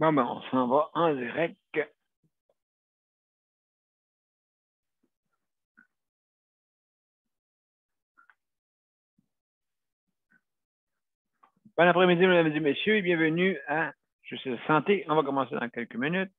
Bon, ben, on s'en va en direct. Bon après-midi, mesdames et messieurs, et bienvenue à Juste la santé. On va commencer dans quelques minutes.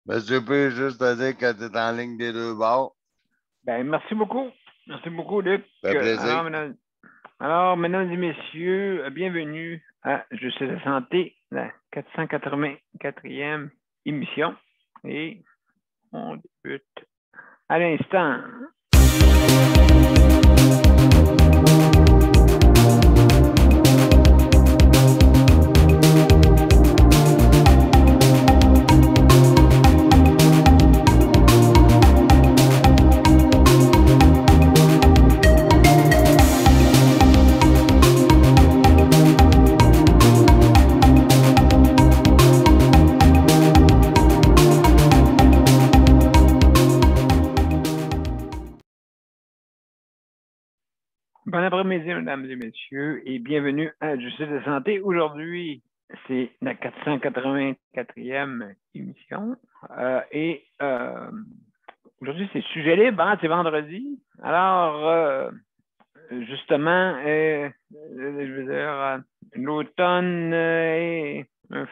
Monsieur P, juste à dire que tu es en ligne des deux bords. Ben, merci beaucoup. Merci beaucoup, Luc. Ça fait plaisir. Mesdames et messieurs, bienvenue à Juste la santé, la 484e émission. Et on débute à l'instant. Bon après-midi, mesdames et messieurs, et bienvenue à Justice de santé. Aujourd'hui, c'est la 484e émission. Aujourd'hui, c'est sujet libre, hein, c'est vendredi. Alors, justement, je veux dire, l'automne est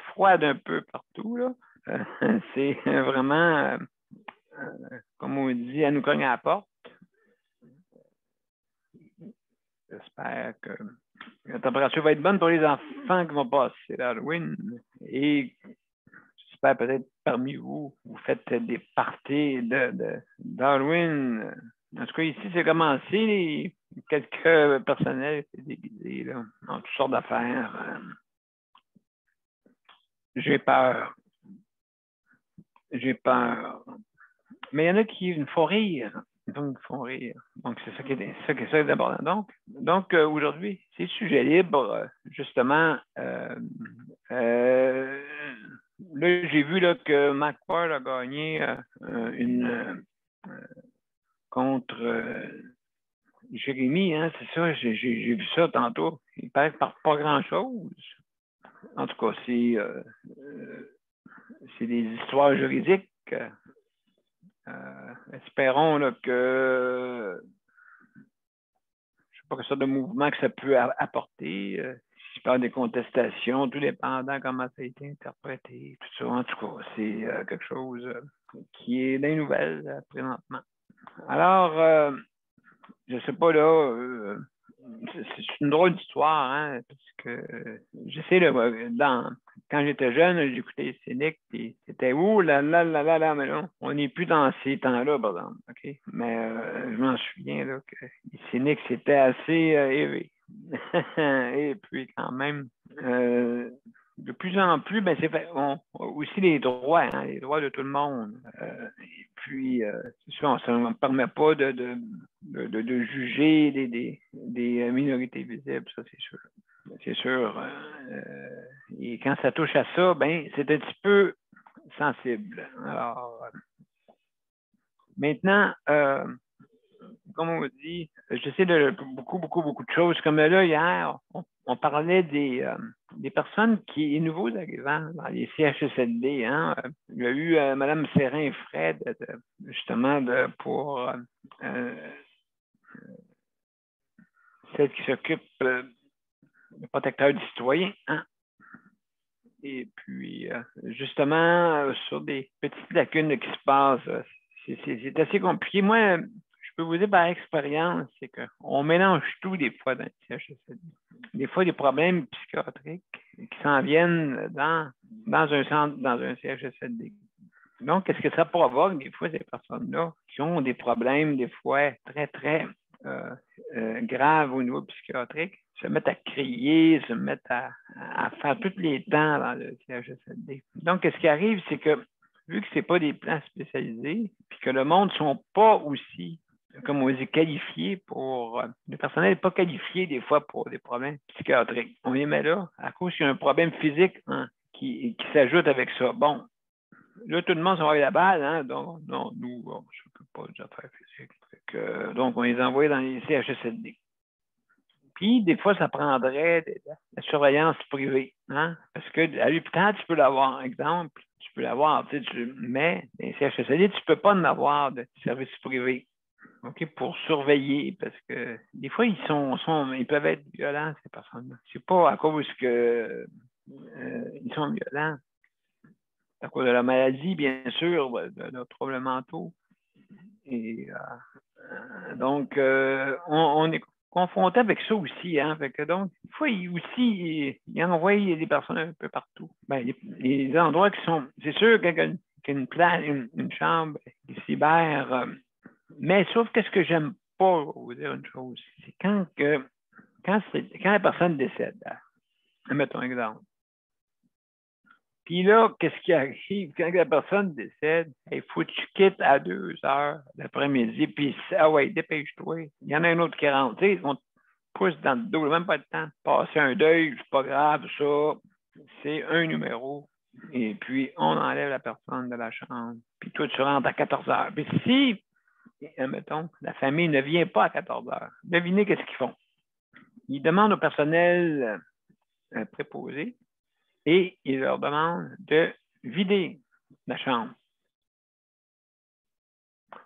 froid un peu partout, là. C'est vraiment, comme on dit, à nous cogner à la porte. J'espère que la température va être bonne pour les enfants qui vont passer l'Halloween. Et j'espère peut-être parmi vous, vous faites des parties d'Halloween. En tout cas, ici, c'est commencé. Quelques personnels étaient déguisés là, en toutes sortes d'affaires. J'ai peur. J'ai peur. Mais il y en a qui me font rire. Donc, ils font rire. Donc, c'est ça qui est d'abord. Donc aujourd'hui, c'est sujet libre, justement. Là, j'ai vu là, que McWard a gagné contre Jérémy, hein, c'est ça, j'ai vu ça tantôt. Il paraît que par pas grand-chose. En tout cas, c'est des histoires juridiques. Espérons là, que je ne sais pas quelle sorte de mouvement que ça peut apporter. Si je parle des contestations, tout dépendant comment ça a été interprété, tout ça. En tout cas, c'est quelque chose qui est dans les nouvelles présentement. Alors, je ne sais pas là, c'est une drôle d'histoire, hein, parce que j'essaie quand j'étais jeune, j'écoutais les Cyniques, puis c'était là, mais là, on n'est plus dans ces temps-là, par exemple, OK? Mais je m'en souviens là, que les Cyniques, c'était assez élevé. Et puis quand même, de plus en plus, ben, aussi les droits, hein, les droits de tout le monde. Et puis, c'est sûr, ça ne permet pas de juger des minorités visibles, ça c'est sûr. C'est sûr. Et quand ça touche à ça, ben, c'est un petit peu sensible. Alors, maintenant, comme on dit, j'essaie de beaucoup de choses. Comme là, hier, on parlait des personnes les nouveaux arrivants dans les CHSLD. Hein. Il y a eu Mme Sérin-Fred, justement, pour celle qui s'occupe du protecteur du citoyen. Hein. Et puis, justement, sur des petites lacunes qui se passent, c'est assez compliqué. Moi, je peux vous dire par expérience, c'est qu'on mélange tout des fois dans le CHSLD. Des fois, des problèmes psychiatriques qui s'en viennent dans un centre, dans un CHSLD. Donc, qu'est-ce que ça provoque des fois, ces personnes-là qui ont des problèmes, des fois très, très graves au niveau psychiatrique, se mettent à crier, se mettent à faire tous les temps dans le CHSLD. Donc, qu'est-ce qui arrive, c'est que vu que ce n'est pas des plans spécialisés, puis que le monde ne sont pas aussi, comme on dit, qualifiés pour... le personnel n'est pas qualifié des fois pour des problèmes psychiatriques. On les met là à cause qu'il y a un problème physique qui s'ajoute avec ça. Bon, là, tout le monde s'envoie la balle, hein? Donc, non, nous, on ne s'occupe pas des affaires physiques. Donc, on les envoie dans les CHSLD. Puis, des fois, ça prendrait de la surveillance privée. Hein? Parce que à l'hôpital, tu peux l'avoir. Exemple, tu peux l'avoir, mais dans les CHSLD, tu ne peux pas en avoir de service privé. OK, pour surveiller, parce que des fois, ils peuvent être violents, ces personnes-là. C'est pas à cause que ils sont violents. À cause de la maladie, bien sûr, de troubles mentaux. Et donc, on est confronté avec ça aussi. Hein? Fait que donc, des fois, il envoie des personnes un peu partout. Ben, les endroits qui sont. C'est sûr qu'il y a une chambre qui cyber. Mais sauf que ce que j'aime pas, vous dire une chose, c'est quand la personne décède. Mettons un exemple. Puis là, qu'est-ce qui arrive quand la personne décède? Il faut que tu quittes à 2 heures l'après-midi, puis ouais, dépêche-toi. Il y en a un autre qui rentre. Tu sais, on te pousse dans le dos, même pas le temps de passer un deuil, c'est pas grave, ça. C'est un numéro. Et puis, on enlève la personne de la chambre. Puis toi, tu rentres à 14 heures. Puis si, admettons, la famille ne vient pas à 14 heures, devinez qu'est-ce qu'ils font. Ils demandent au personnel préposé et ils leur demandent de vider la chambre.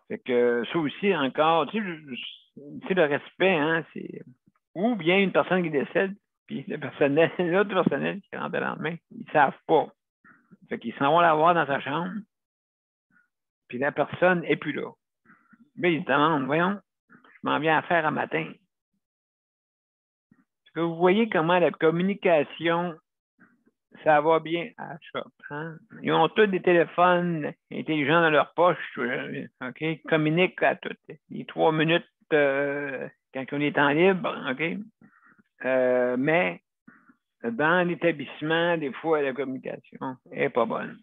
Fait que ça aussi, encore, tu sais, le respect, hein, c'est ou bien une personne qui décède, puis l'autre personnel qui rentre le lendemain, ils ne savent pas. Fait qu'ils s'en vont la voir dans sa chambre, puis la personne n'est plus là. Mais ils se demandent, voyons, je m'en viens à faire un matin. Est-ce que vous voyez comment la communication, ça va bien à Shop. Hein? Ils ont tous des téléphones intelligents dans leur poche. OK? Ils communiquent à toutes les 3 minutes quand on est temps libre. OK? Mais dans l'établissement, des fois, la communication n'est pas bonne.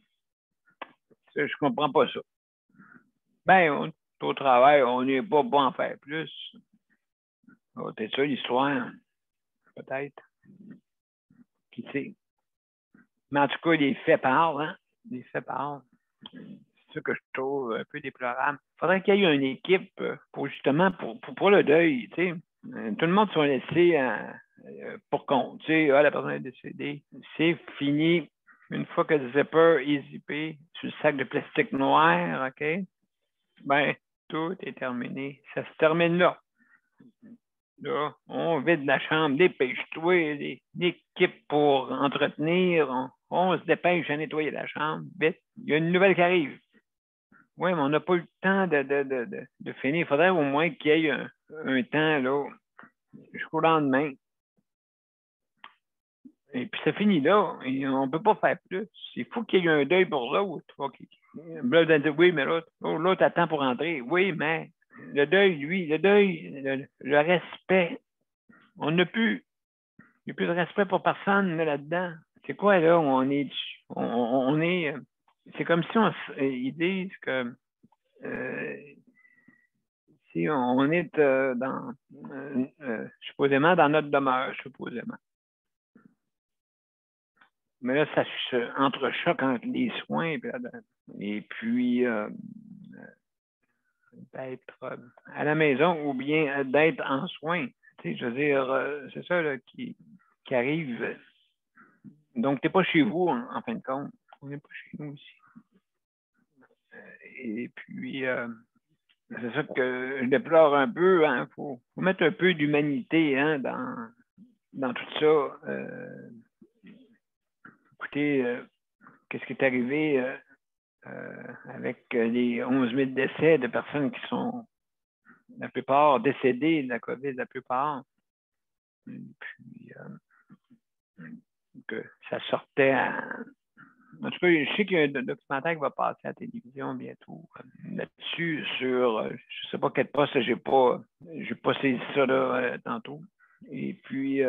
Je ne comprends pas ça. Ben, au travail, on n'est pas bon à faire plus. C'est ça l'histoire. Peut-être. Qui sait? Mais en tout cas, les faits parlent. Hein? Les faits parlent. C'est ça que je trouve un peu déplorable. Il faudrait qu'il y ait une équipe pour justement pour le deuil. Tu sais. Tout le monde soit laissé pour compte. Tu sais, la personne est décédée. C'est fini. Une fois que le zipper est zippé sur le sac de plastique noir, OK? Ben, tout est terminé. Ça se termine là. Là, on vide la chambre, dépêche-toi, l'équipe pour entretenir, on se dépêche à nettoyer la chambre, vite. Il y a une nouvelle qui arrive. Oui, mais on n'a pas eu le temps de finir. Il faudrait au moins qu'il y ait un temps là, jusqu'au lendemain. Et puis c'est fini là. Et on ne peut pas faire plus. Il faut qu'il y ait un deuil pour l'autre. Okay. Oui, mais l'autre attend pour rentrer. Oui, mais le deuil, lui, le respect. On n'a plus. Il n'y a plus de respect pour personne là-dedans. C'est quoi là où on est? On est. C'est comme si ils disent que si on est supposément dans notre demeure, supposément. Mais là, ça se entrechoque entre les soins et puis d'être à la maison ou bien d'être en soins. Tu sais, je veux dire, c'est ça là, qui arrive. Donc, tu n'es pas chez vous, en fin de compte. On n'est pas chez nous ici. Et puis, c'est ça que je déplore un peu. Hein. Faut mettre un peu d'humanité hein, dans tout ça. Écoutez, qu'est-ce qui est arrivé avec les 11 000 décès de personnes qui sont, la plupart, décédées de la COVID, la plupart. Et puis, que ça sortait en tout cas, je sais qu'il y a un documentaire qui va passer à la télévision bientôt là-dessus, sur, je ne sais pas quel poste, j'ai pas saisi ça là, tantôt. Et puis,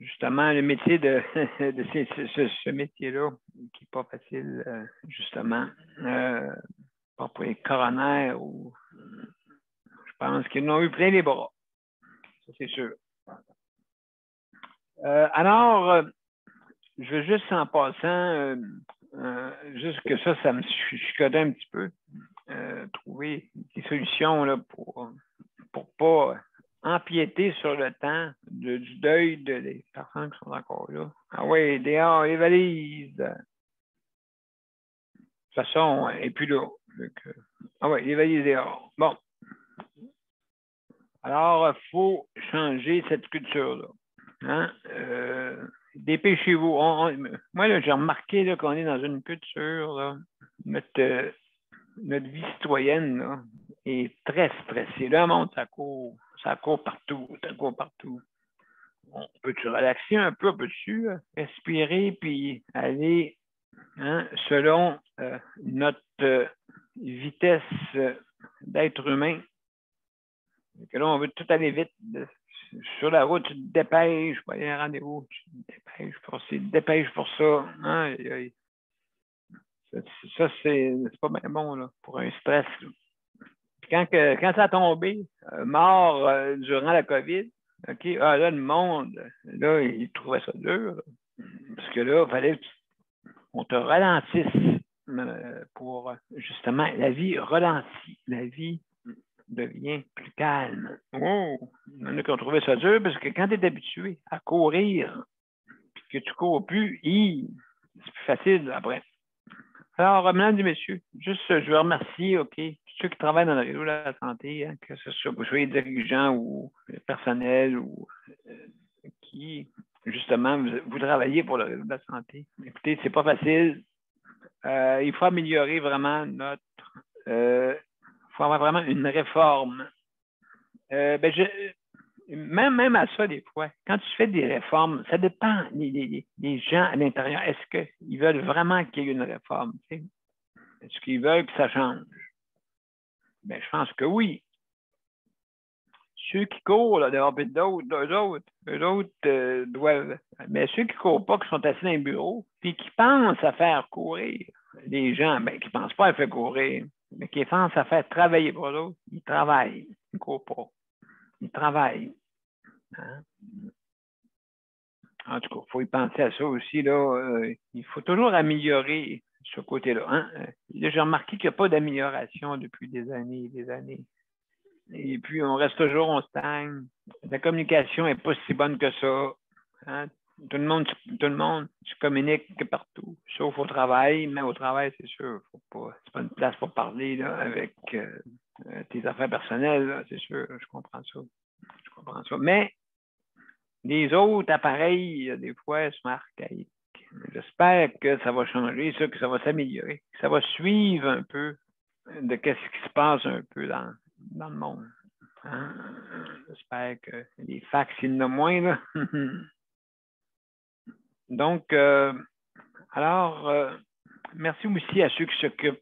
justement, le métier de ce métier-là, qui n'est pas facile, justement, pas pour les coronaires ou je pense qu'ils en ont eu plein les bras. Ça, c'est sûr. Alors, je veux juste en passant, juste que ça me chicotait un petit peu, trouver des solutions là, pour pas empiéter sur le temps du deuil des personnes qui sont encore là. Ah oui, dehors, les valises. De toute façon, et puis là. Ah oui, les valises dehors. Bon. Alors, il faut changer cette culture-là. Hein? Dépêchez-vous. Moi, là, j'ai remarqué qu'on est dans une culture, là, notre vie citoyenne là, est très stressée. Le monde, ça court partout, ça court partout. On peut se relaxer un peu dessus, respirer, puis aller selon notre vitesse d'être humain. Que là, on veut tout aller vite. Sur la route, tu te dépêches pour aller à un rendez-vous, tu te dépêches pour ça. Hein? Ça, c'est pas bien bon là, pour un stress. Quand ça a tombé, mort durant la COVID, OK, là, le monde, là, il trouvait ça dur. Là. Parce que là, il fallait qu'on te ralentisse pour justement, la vie ralentit, la vie devient plus calme. Oh! Il y en a qui ont trouvé ça dur parce que quand tu es habitué à courir, puis que tu ne cours plus, c'est plus facile après. Alors, mesdames et messieurs, juste, je veux remercier, OK, tous ceux qui travaillent dans le réseau de la santé, hein, que ce soit vous soyez dirigeants ou personnel ou qui, justement, vous travaillez pour le réseau de la santé. Écoutez, c'est pas facile. Il faut améliorer vraiment il faut avoir vraiment une réforme. Même à ça, des fois, quand tu fais des réformes, ça dépend des gens à l'intérieur. Est-ce qu'ils veulent vraiment qu'il y ait une réforme? T'sais? Est-ce qu'ils veulent que ça change? Ben, je pense que oui. Ceux qui courent, là, dehors, puis eux autres doivent. Mais ceux qui ne courent pas, qui sont assis dans les bureaux, puis qui pensent à faire courir les gens, ben, qui ne pensent pas à faire courir, mais qui pensent à faire travailler pour l'autre, ils travaillent. Ils ne courent pas. Ils travaillent. Hein? En tout cas, il faut y penser à ça aussi. Là, il faut toujours améliorer ce côté-là. Hein? Là, j'ai remarqué qu'il n'y a pas d'amélioration depuis des années et des années. Et puis, on reste toujours, on stagne. La communication n'est pas si bonne que ça. Hein? Tout le monde se communique partout, sauf au travail, mais au travail, c'est sûr, c'est pas une place pour parler là, avec tes affaires personnelles, là, c'est sûr, je comprends ça. Mais les autres appareils, des fois, sont archaïques. J'espère que ça va changer, que ça va s'améliorer, que ça va suivre un peu de qu'est-ce qui se passe un peu dans le monde. Hein? J'espère que les fax, il y en a moins, là. Donc, alors, merci aussi à ceux qui s'occupent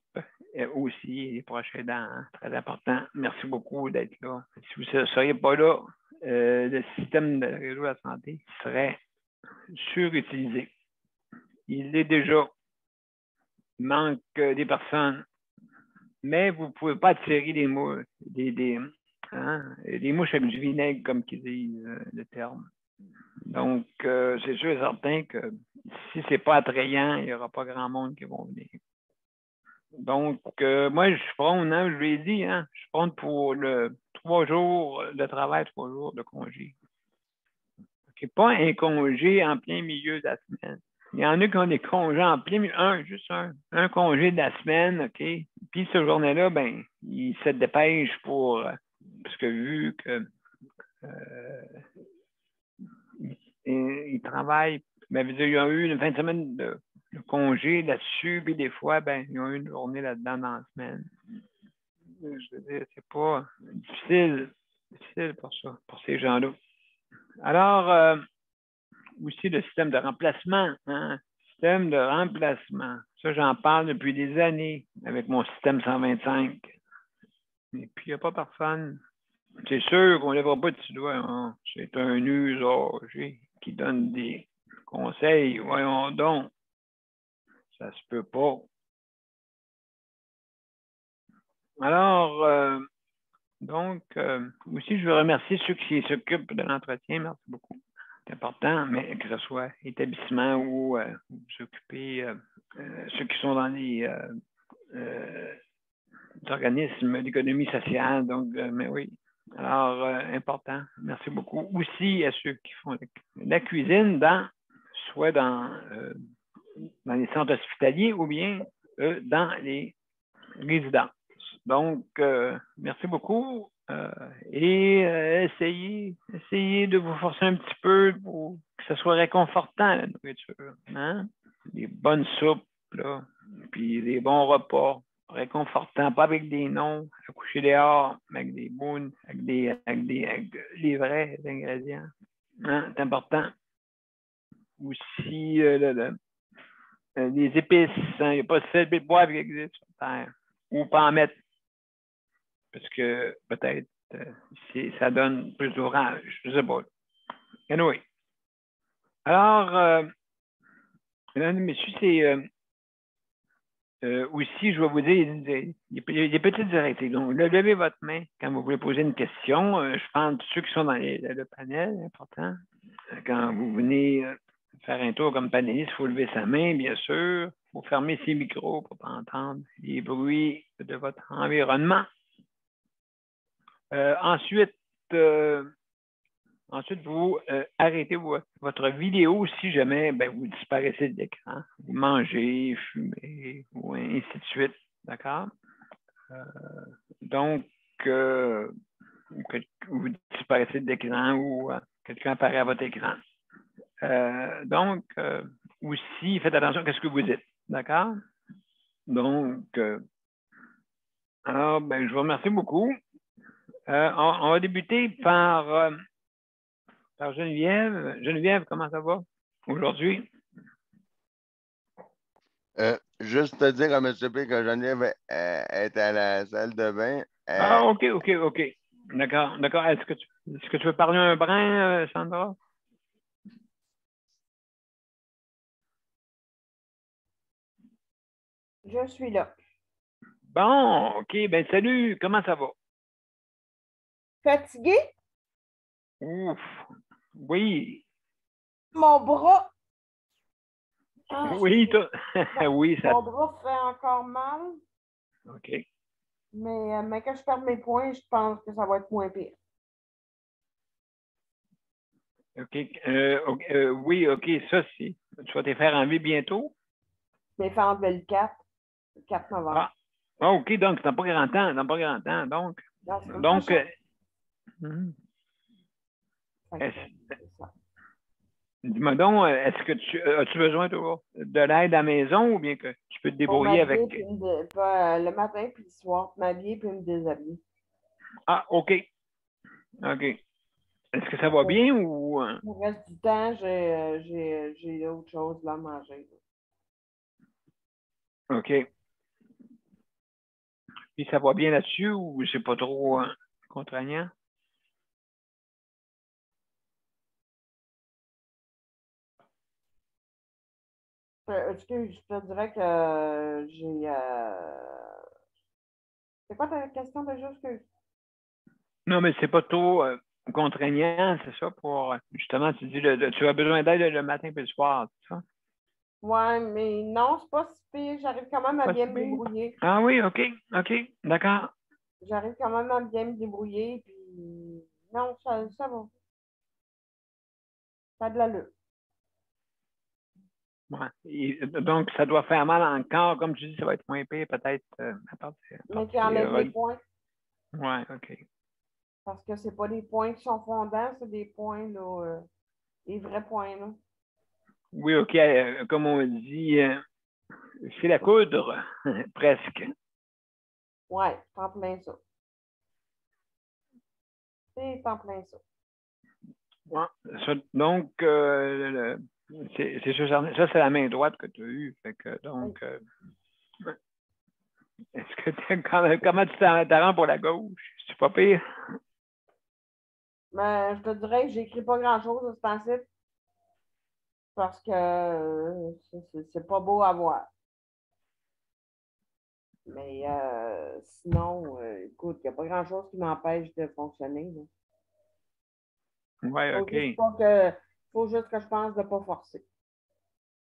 aussi des proches aidants, hein, très important. Merci beaucoup d'être là. Si vous ne seriez pas là, le système de réseau de la santé serait surutilisé. Il est déjà. Il manque des personnes, mais vous ne pouvez pas attirer des mouches, des mouches avec du vinaigre, comme qu'ils disent le terme. Donc, c'est sûr et certain que si ce n'est pas attrayant, il n'y aura pas grand monde qui vont venir. Donc, moi, je suis prône, hein, je l'ai dit, hein, je suis prône pour 3 jours de travail, 3 jours de congé. C'est pas un congé en plein milieu de la semaine. Il y en a qui ont des congés en plein milieu, juste un congé de la semaine, OK? Puis, cette journée-là, ben, ils se dépêchent parce que vu que ils travaillent, ben, ils ont eu une fin de semaine de congé là-dessus, puis des fois, ben, ils ont eu une journée là-dedans dans la semaine. Je veux dire, c'est pas difficile pour ça, pour ces gens-là. Alors, aussi le système de remplacement, hein? système de remplacement. Ça, j'en parle depuis des années avec mon système 125. Et puis, il n'y a pas personne. C'est sûr qu'on ne lèvera pas de petit doigt. Hein. C'est un usager qui donne des conseils. Voyons donc. Ça se peut pas. Alors, donc, aussi, je veux remercier ceux qui s'occupent de l'entretien. Merci beaucoup. C'est important, mais que ce soit établissement ou s'occuper, ceux qui sont dans les organismes d'économie sociale. Donc, mais oui. Alors, important. Merci beaucoup. Aussi à ceux qui font la cuisine soit dans les centres hospitaliers ou bien dans les résidences. Donc, merci beaucoup. Et essayez de vous forcer un petit peu pour que ce soit réconfortant, la nourriture. Hein? Des bonnes soupes, là, puis des bons repas réconfortants, pas avec des noms, à coucher dehors, mais avec des bounes, avec les vrais ingrédients. Hein? C'est important. Aussi, des épices. Hein? Il n'y a pas de sel et de bois qui existe sur Terre. Ou pas en mettre. Parce que peut-être ça donne plus d'ouvrage. Je ne sais pas. Anyway. Alors, mesdames et messieurs, c'est aussi, je vais vous dire, des petites directives. Donc, levez votre main quand vous voulez poser une question. Je pense de ceux qui sont dans le panel, important. Quand vous venez faire un tour comme panéliste, il faut lever sa main, bien sûr. Il faut fermer ses micros pour ne pas entendre les bruits de votre environnement. Ensuite, vous arrêtez votre vidéo si jamais vous disparaissez de l'écran. Vous mangez, fumez, ou ainsi de suite. D'accord? Donc, vous disparaissez de l'écran ou quelqu'un apparaît à votre écran. Donc, aussi, faites attention à ce que vous dites. D'accord? Donc, alors, je vous remercie beaucoup. On va débuter par Geneviève. Geneviève, comment ça va aujourd'hui? Juste te dire à M. P que Geneviève est à la salle de bain. OK. D'accord. Est-ce que tu veux parler un brin, Sandra? Je suis là. Bon, OK. Salut. Comment ça va? Fatigué? Ouf. Oui. Mon bras. Oui, toi. Oui, ça. Mon bras fait encore mal. OK. Mais quand je perds mes points, je pense que ça va être moins pire. OK. Oui, OK. Ça, tu vas te faire enlever bientôt? Je vais faire enlever le 4 novembre. OK. Donc, t'as pas grand temps. Donc, Non, dis-moi donc, est-ce que as-tu besoin de l'aide à la maison ou bien que tu peux te débrouiller avec. Le matin puis le soir, m'habiller puis me déshabiller. Ah, OK. Est-ce que ça va bien ou. Le reste du temps, j'ai autre chose à manger. OK. Puis ça va bien là-dessus ou c'est pas trop contraignant? Excuse, je te dirais que j'ai. C'est quoi ta question de juste que. Non, mais c'est pas trop contraignant, c'est ça, pour justement, tu dis tu as besoin d'aide le matin et le soir, c'est ça? Ouais, mais non, c'est pas si pire. J'arrive quand même à bien me débrouiller. Ah oui, OK, d'accord. J'arrive quand même à bien me débrouiller, puis non, ça va. Ça a de l'allure. Ouais. Donc, ça doit faire mal encore. Comme tu dis, ça va être moins pire peut-être à partir. Mais qui enlève les points. Ouais, OK. Parce que c'est pas des points qui sont fondants, c'est des points, là, des vrais points, là. Oui, OK. Comme on dit, c'est la coudre, presque. Ouais, c'est en plein ça. C'est en plein ça. Ouais. Donc, C'est ça, c'est la main droite que tu as eue. Fait que, donc, est-ce que comment tu t'arranges pour la gauche? C'est pas pire? Mais je te dirais que j'écris pas grand-chose de ce temps-ci parce que c'est pas beau à voir. Mais sinon, écoute, il n'y a pas grand-chose qui m'empêche de fonctionner. Oui, OK. Faut juste que je pense de ne pas forcer.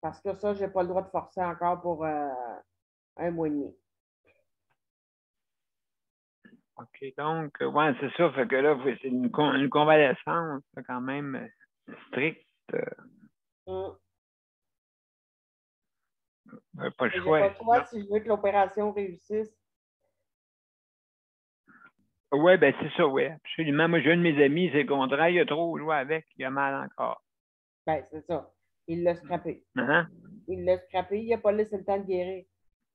Parce que ça, je n'ai pas le droit de forcer encore pour un mois et demi. OK. Donc, ouais, c'est ça. Fait que là, c'est une convalescence quand même stricte. Pas le J'ai choix. pas le choix si je veux que l'opération réussisse. Oui, ben c'est ça, oui, absolument. Moi, j'ai un de mes amis, c'est le contraire, il a trop joué avec, il a mal encore. Ben, c'est ça. Il l'a scrappé. Hein? Il l'a scrappé, il n'a pas laissé le temps de guérir.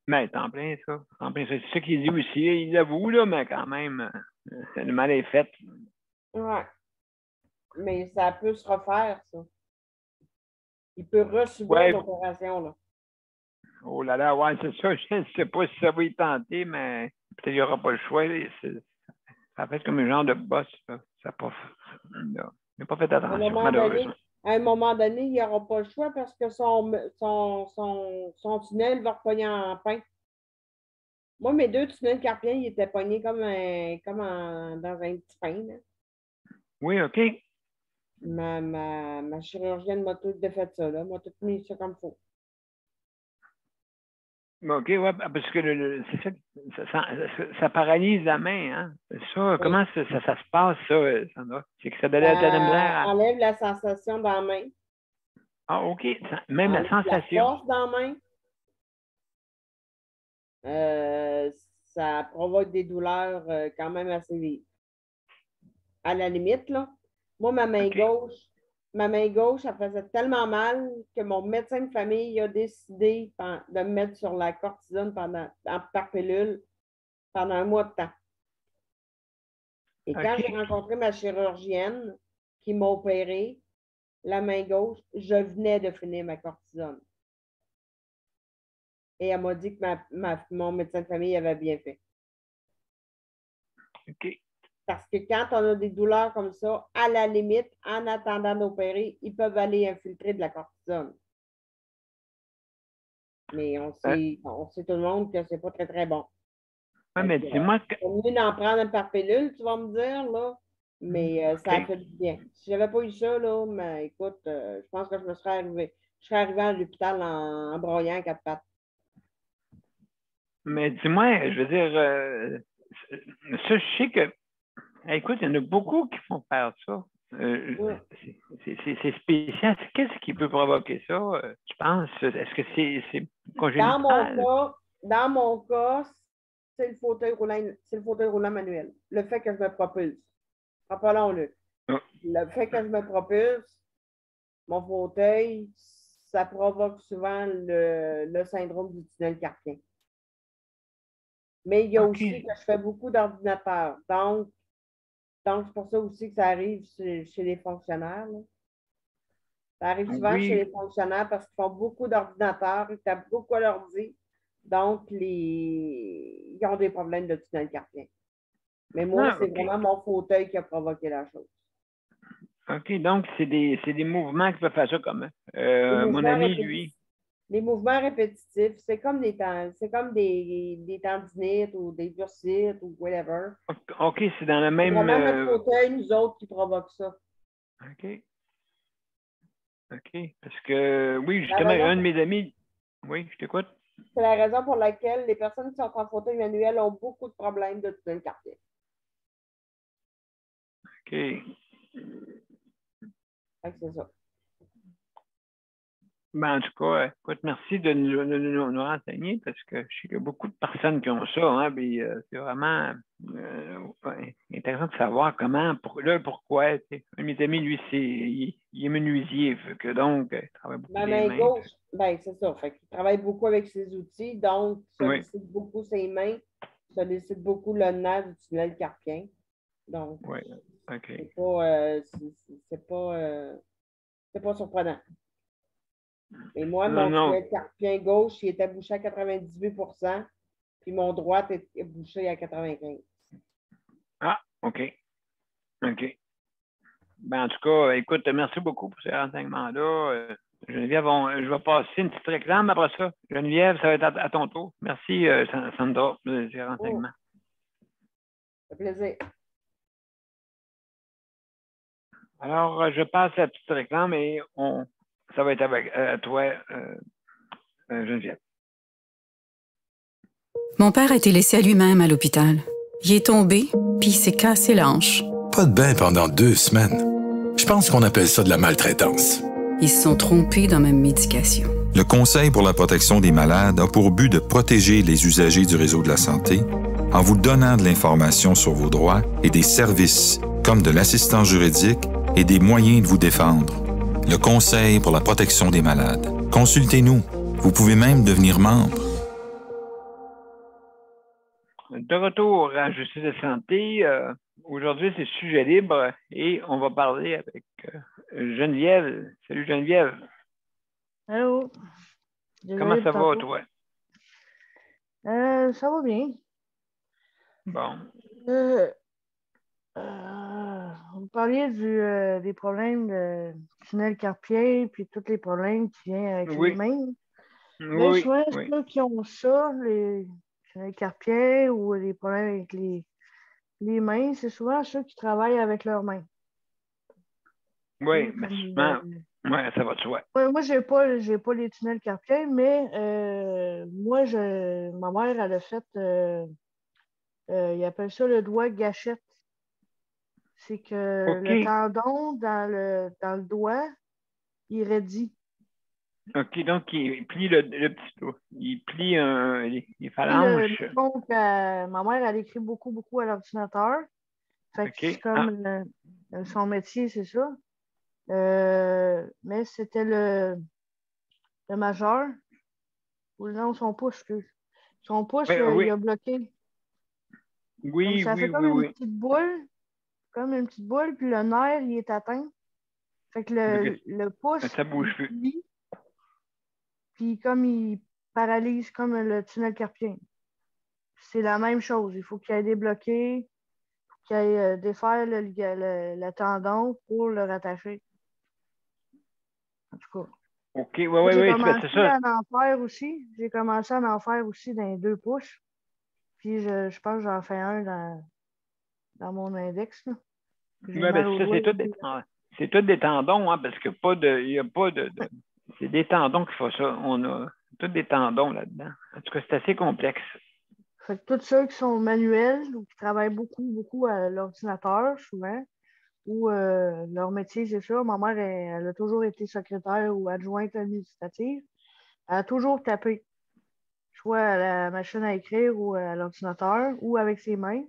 Ben, c'est en plein ça. En plein ça. C'est ça qu'il dit aussi. Il l'avoue, là, mais quand même, le mal est fait. Ouais. Mais ça peut se refaire, ça. Il peut resubir Ouais. l'opération, là. Oh là là, ouais, c'est ça. Je ne sais pas si ça va y tenter, mais peut-être qu'il n'y aura pas le choix. Ça fait comme un genre de boss, là. Ça n'a pas, il n'a pas fait attention, malheureusement. À un moment donné, il n'y aura pas le choix parce que son tunnel va repogner en pain. Moi, mes 2 tunnels carpiens, ils étaient pognés dans un petit pain. Là. Oui, OK. Ma chirurgienne m'a tout défait ça, là. M'a tout mis ça comme il faut. OK, ouais, parce que c'est ça, ça paralyse la main, hein? Ça, Oui. comment ça se passe, ça, Sandra? C'est que ça donne de la misère à... Enlève la sensation dans la main. Ah, OK. Même la Enlève la sensation. force dans la main. Ça provoque des douleurs quand même assez vives. À la limite, là. Moi, ma main gauche, elle faisait tellement mal que mon médecin de famille a décidé de me mettre sur la cortisone par pilule pendant un mois de temps. Et quand j'ai rencontré ma chirurgienne qui m'a opéré, la main gauche, je venais de finir ma cortisone. Et elle m'a dit que mon médecin de famille avait bien fait. OK. Parce que quand on a des douleurs comme ça, à la limite, en attendant d'opérer, ils peuvent aller infiltrer de la cortisone. Mais on sait tout le monde que c'est pas très, très bon. Oui, mais dis-moi que... C'est mieux d'en prendre un par pilule, tu vas me dire, là. Mais ça a fait du bien. Si j'avais pas eu ça, là, mais écoute, je pense que je serais arrivée à l'hôpital en broyant 4 pattes. Mais dis-moi, je veux dire, ça, je sais que... Écoute, il y en a beaucoup qui font faire ça. C'est spécial. Qu'est-ce qui peut provoquer ça, tu penses? Est-ce que c'est congénital? Dans mon cas, c'est le fauteuil roulant manuel. Le fait que je me propulse. Rappelons-le. Le fait que je me propulse, mon fauteuil, ça provoque souvent le syndrome du tunnel carpien. Mais il y a aussi que je fais beaucoup d'ordinateurs. Donc, c'est pour ça aussi que ça arrive chez les fonctionnaires. Là. Ça arrive souvent chez les fonctionnaires parce qu'ils font beaucoup d'ordinateurs, ils tapent beaucoup à l'ordi. Donc, ils ont des problèmes de tunnel carpien. Mais moi, c'est vraiment mon fauteuil qui a provoqué la chose. OK, donc c'est des mouvements qui peuvent faire ça comme mon ami, lui. Les mouvements répétitifs, c'est comme des tendinites ou des bursites ou whatever. OK, c'est dans le même... C'est vraiment notre fauteuil, nous autres, qui provoque ça. OK. OK, parce que, oui, justement, un de mes amis... Oui, je t'écoute. C'est la raison pour laquelle les personnes qui sont en fauteuil manuel ont beaucoup de problèmes de tunnel carpien. OK. C'est ça. Ben, en tout cas, écoute, merci de nous renseigner parce que je sais qu'il y a beaucoup de personnes qui ont ça. Hein, puis, c'est vraiment intéressant de savoir pourquoi. Un de mes amis, lui, il est menuisier. Donc, il travaille beaucoup Ma les main mains. gauche, ben, c'est ça. Fait qu'il travaille beaucoup avec ses outils, donc sollicite beaucoup ses mains, sollicite beaucoup le nerf du tunnel carpien. Donc, OK. c'est pas surprenant. Mais moi, Non, mon non. tunnel carpien gauche, il était bouché à 98 puis mon droite est bouché à 95. Ah, OK. OK. Ben, en tout cas, écoute, merci beaucoup pour ces renseignements-là. Geneviève, je vais passer une petite réclame après ça. Geneviève, ça va être à ton tour. Merci, Sandra, pour ces Oh, renseignements. ça fait plaisir. Alors, je passe la petite réclame et ça va être avec toi, Geneviève. Mon père a été laissé à lui-même à l'hôpital. Il est tombé, puis il s'est cassé la hanche. Pas de bain pendant 2 semaines. Je pense qu'on appelle ça de la maltraitance. Ils se sont trompés dans ma médication. Le Conseil pour la protection des malades a pour but de protéger les usagers du réseau de la santé en vous donnant de l'information sur vos droits et des services comme de l'assistance juridique et des moyens de vous défendre. Le Conseil pour la protection des malades. Consultez-nous. Vous pouvez même devenir membre. De retour à Justice et Santé, aujourd'hui, c'est sujet libre et on va parler avec Geneviève. Salut Geneviève. Allô? Comment ça va, toi? Ça va bien. Bon. Vous parliez des problèmes de tunnel carpien puis tous les problèmes qui viennent avec les mains. Oui, souvent, oui. ceux qui ont ça, les tunnels carpiens ou les problèmes avec les mains, c'est souvent ceux qui travaillent avec leurs mains. Oui, mais souvent, ça va de soi. Moi, j'ai pas les tunnels carpiens, mais moi, ma mère, elle a fait, ils appellent ça le doigt gâchette. C'est que le tendon dans le doigt, il raidit. OK, donc il plie le petit doigt. Il plie les phalanges. Donc, ma mère, elle écrit beaucoup, beaucoup à l'ordinateur. Fait que c'est comme son métier, c'est ça. Mais c'était le majeur. Ou non, son pouce, excuse. Son pouce, il a bloqué. Oui, ça fait comme une petite boule. Comme une petite boule, puis le nerf, il est atteint. Fait que le pouce, ça bouge plus. Puis comme il paralyse comme le tunnel carpien. C'est la même chose. Il faut qu'il aille débloquer, il faut qu'il aille défaire le tendon pour le rattacher. En tout cas. OK, oui, c'est ça. J'ai commencé à en faire aussi dans les 2 pouces. Puis je pense que j'en fais un dans mon index. Là. C'est tout des tendons, hein, parce qu'il n'y a pas de. C'est des tendons qui font ça. On a tous des tendons là-dedans. En tout cas, c'est assez complexe. Fait que tous ceux qui sont manuels ou qui travaillent beaucoup, beaucoup à l'ordinateur, souvent, ou leur métier, c'est ça. Ma mère, elle a toujours été secrétaire ou adjointe administrative. Elle a toujours tapé, soit à la machine à écrire ou à l'ordinateur, ou avec ses mains.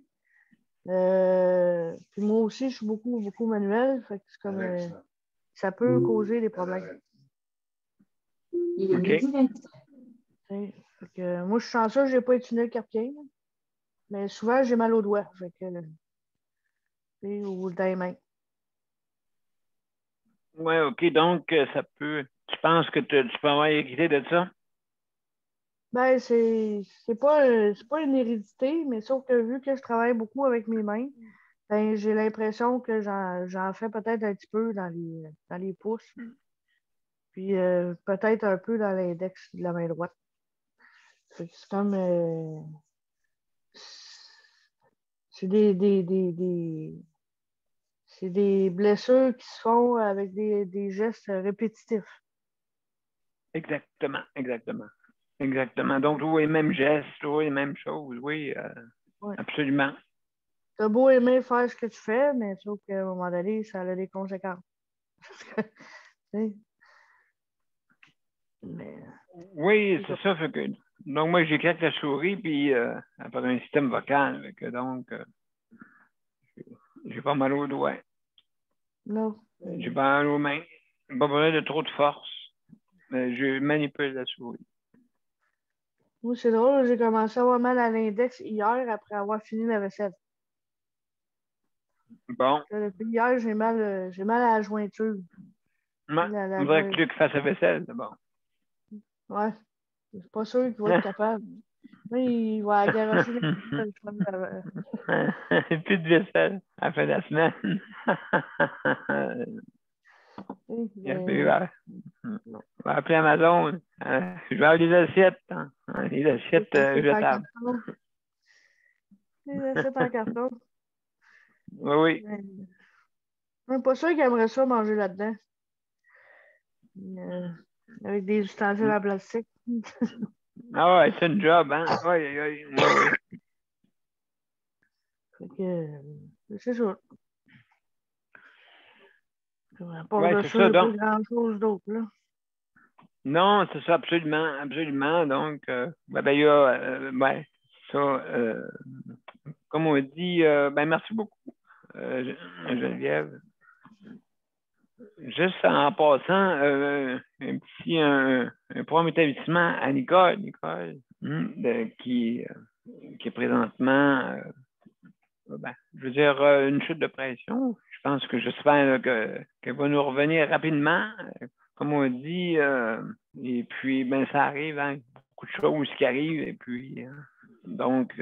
Puis moi aussi, je suis beaucoup, beaucoup manuel. Fait que c'est comme ça peut causer des problèmes. OK. Fait que, moi, je suis chanceux, je n'ai pas étudié le carpien. Mais souvent, j'ai mal aux doigts. Fait que, ou dans les mains. Oui, OK. Donc, ça peut. Tu penses que tu peux avoir hérité de ça? Ben, c'est pas une hérédité, mais sauf que vu que je travaille beaucoup avec mes mains, ben, j'ai l'impression que j'en fais peut-être un petit peu dans les pouces. Puis peut-être un peu dans l'index de la main droite. C'est comme c'est des blessures qui se font avec des gestes répétitifs. Exactement. Donc, toujours les mêmes gestes, toujours les mêmes choses, oui, absolument. T'as beau aimer faire ce que tu fais, mais sauf qu'à un moment donné, ça a des conséquences. Oui, c'est ça. Fait que, donc, moi, j'écris avec la souris, puis après un système vocal. Donc, j'ai pas mal aux doigts. Non. J'ai pas mal aux mains. Pas besoin de trop de force. Mais je manipule la souris. Moi, c'est drôle, j'ai commencé à avoir mal à l'index hier après avoir fini la vaisselle. Bon. Depuis hier, j'ai mal à la jointure. On dirait que Luc fasse la vaisselle, c'est bon. Ouais. Je suis pas sûr qu'il va être capable. Mais il va garocher les semaines d'avant. Plus de vaisselle à la fin de la semaine. Il va appeler Amazon. Je vais avoir des assiettes. Hein. Les assiettes jetables. Les assiettes en carton. Oui, oui. Je suis pas sûr qu'il aimerait ça manger là-dedans. Avec des ustensiles en plastique. Ah ouais, c'est une job, hein? Oui, oui, oui. Fait que, c'est ça. À part Ouais, de c'est ça, ça, il n'y a donc. pas grand-chose d'autre, là. Non, c'est ça, absolument, absolument. Donc, il y a, ça, comme on dit, merci beaucoup, Geneviève. Juste en passant, un programme établissement à Nicole, qui est présentement, je veux dire, une chute de pression. Je pense que j'espère qu'elle va nous revenir rapidement, comme on dit, et puis, ça arrive, hein, beaucoup de choses qui arrivent, et puis, donc,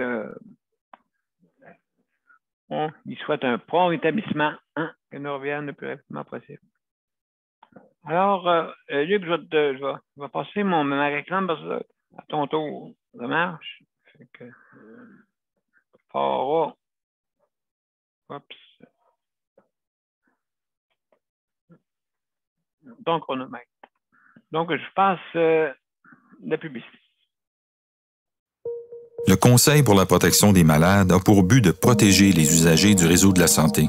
on lui souhaite un prompt établissement, que nous revienne le plus rapidement possible. Alors, Luc, je vais passer ma réclame parce que à ton tour, ça marche. Fait que, oups. Ton chronomètre. Donc, je passe la publicité. Le Conseil pour la protection des malades a pour but de protéger les usagers du réseau de la santé.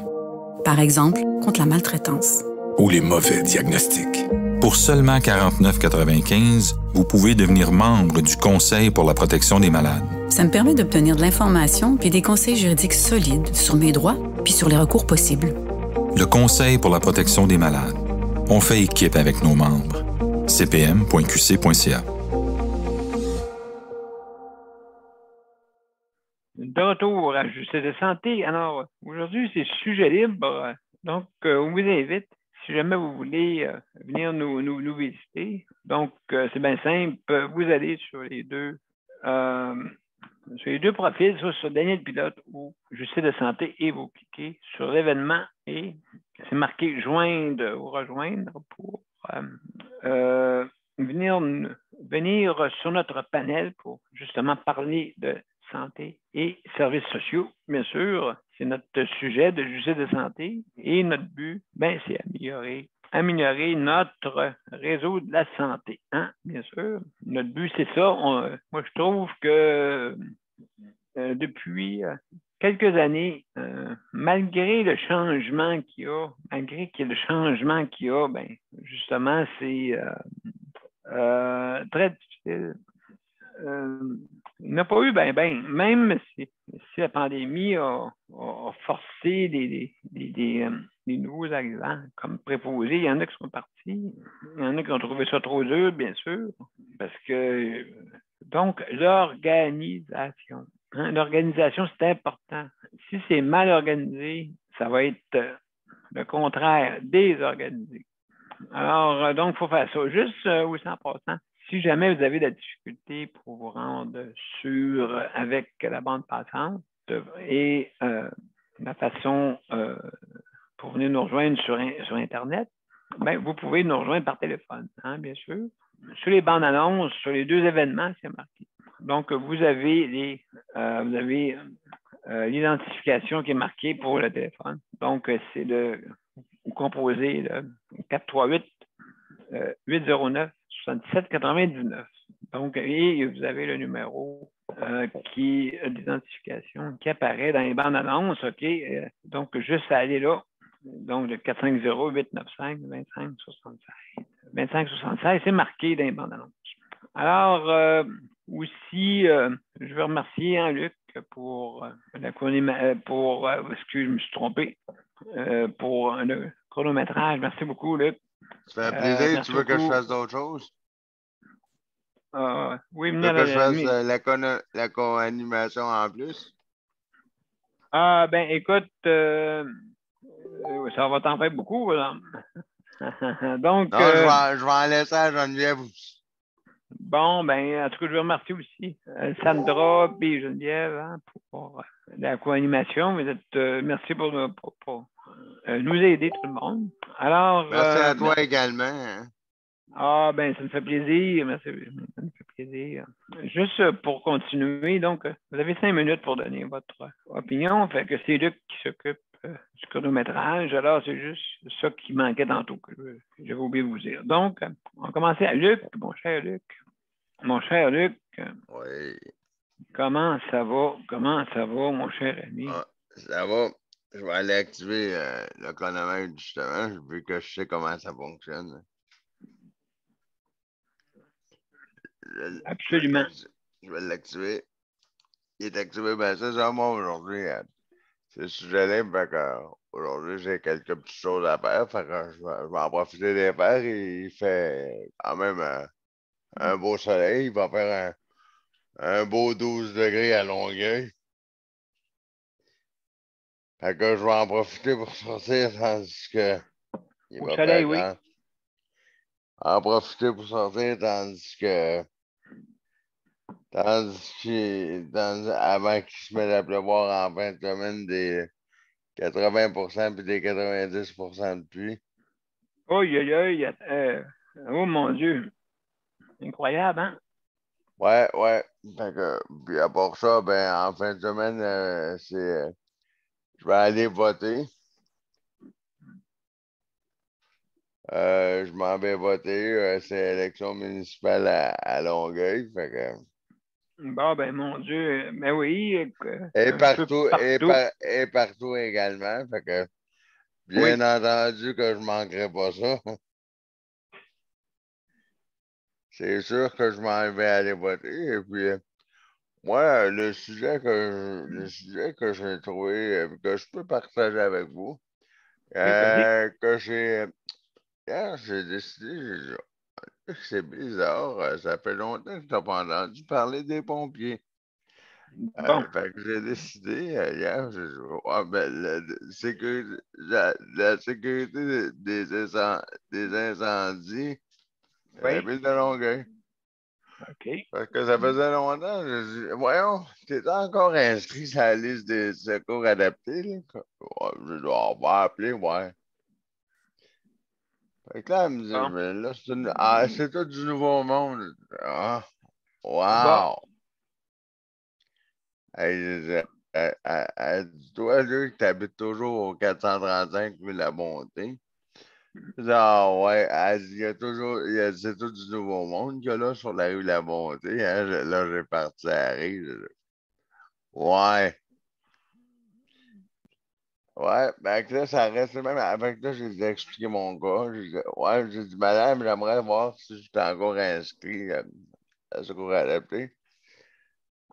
Par exemple, contre la maltraitance. Ou les mauvais diagnostics. Pour seulement 49,95 $, vous pouvez devenir membre du Conseil pour la protection des malades. Ça me permet d'obtenir de l'information puis des conseils juridiques solides sur mes droits puis sur les recours possibles. Le Conseil pour la protection des malades. On fait équipe avec nos membres. cpm.qc.ca. De retour à Justice de santé. Alors, aujourd'hui, c'est sujet libre. Donc, on vous invite, si jamais vous voulez venir nous visiter. Donc, c'est bien simple. Vous allez sur les deux profils, soit sur Daniel Pilote ou Justice de santé, et vous cliquez sur l'événement et c'est marqué joindre ou rejoindre pour venir sur notre panel pour justement parler de santé et services sociaux, bien sûr. C'est notre sujet de justice de santé et notre but, c'est améliorer notre réseau de la santé, bien sûr. Notre but, c'est ça. Moi, je trouve que depuis quelques années, malgré le changement qu'il y a, justement, c'est très difficile. Il n'a pas eu même si la pandémie a forcé des nouveaux arrivants comme préposés, il y en a qui sont partis, il y en a qui ont trouvé ça trop dur, bien sûr, parce que donc l'organisation. L'organisation, c'est important. Si c'est mal organisé, ça va être le contraire, désorganisé. Alors, donc, il faut faire ça. Juste aussi en passant, si jamais vous avez de la difficulté pour vous rendre avec la bande passante et la façon pour venir nous rejoindre sur Internet, vous pouvez nous rejoindre par téléphone, bien sûr. Sur les bandes annonces, sur les deux événements, c'est marqué. Donc, vous avez l'identification qui est marquée pour le téléphone. Donc, c'est vous composez le 438-809-7799. Donc, et vous avez le numéro d'identification qui apparaît dans les bandes annonces, OK? Donc, juste à aller là. Donc, le 450-895-2576. 2576, c'est marqué dans les bandes annonces. Alors, aussi, je veux remercier Luc pour excuse, je me suis trompé, pour le chronométrage. Merci beaucoup, Luc. Ça fait plaisir. Tu veux que je fasse d'autres choses? Oui, tu veux que je fasse la co-animation en plus? Écoute, ça va t'en faire beaucoup, là. Donc, non, je vais en laisser à Geneviève aussi. Bon, ben, en tout cas, je vous remercie aussi Sandra et Geneviève hein, pour la co-animation. Merci pour nous aider, tout le monde. Alors. Merci à toi également. Hein. Ah, ben, ça me fait plaisir. Merci. Ça me fait plaisir. Juste pour continuer, donc, vous avez 5 minutes pour donner votre opinion. Fait que c'est Luc qui s'occupe du chronométrage. Alors, c'est juste ça qui manquait tantôt que j'avais oublié de vous dire. Donc, on va commencer à Luc, mon cher Luc. Mon cher Luc. Oui. Comment ça va? Comment ça va, mon cher ami? Ah, ça va. Je vais aller activer le chronomètre, justement, vu que je sais comment ça fonctionne. Absolument. Je vais l'activer. Il est activé. Ben, c'est ça, moi, aujourd'hui. C'est le sujet libre. Fait que, aujourd'hui, j'ai quelques petites choses à faire. Fait que je vais en profiter des faire. Il fait quand même un beau soleil. Il va faire un beau 12 degrés à Longueuil. Fait que je vais en profiter pour sortir tandis que. Au soleil, oui. En profiter pour sortir tandis que. Avant qu'il se mette à pleuvoir en fin de semaine des 80% puis des 90% de pluie. Oh mon Dieu. Incroyable, hein? Ouais. Fait que, puis à part ça, ben, en fin de semaine, je vais aller voter. Je m'en vais voter. C'est l'élection municipale à Longueuil. Fait que, bon, ben, mon Dieu. Ben oui. et partout également. Fait que, bien entendu que je ne manquerai pas ça. C'est sûr que je m'en vais aller voter. Et puis, moi, le sujet que j'ai trouvé, que je peux partager avec vous, que j'ai décidé, c'est bizarre, ça fait longtemps que je n'ai pas entendu parler des pompiers. Bon. Fait que j'ai décidé hier, la sécurité des incendies de la ville de Longueuil. OK. Parce que ça faisait longtemps, je dis, voyons, t'es encore inscrit sur la liste des secours adaptés, là? Je dois avoir appelé, ouais. Fait que là, elle me dit, mais là, c'est tout du nouveau monde. Ah, wow! Elle dit, toi, Luc, t'habites toujours au 435 rue La Bonté. Ah ouais, elle dit, c'est tout du nouveau monde qu'il y a là sur la rue La Bonté. Hein? Là, j'ai parti à la rue. Ouais. Ouais, ben que là, ça reste même. Avec là, j'ai expliqué mon cas. J'ai dit, madame, j'aimerais voir si je suis encore inscrit à secours adapté.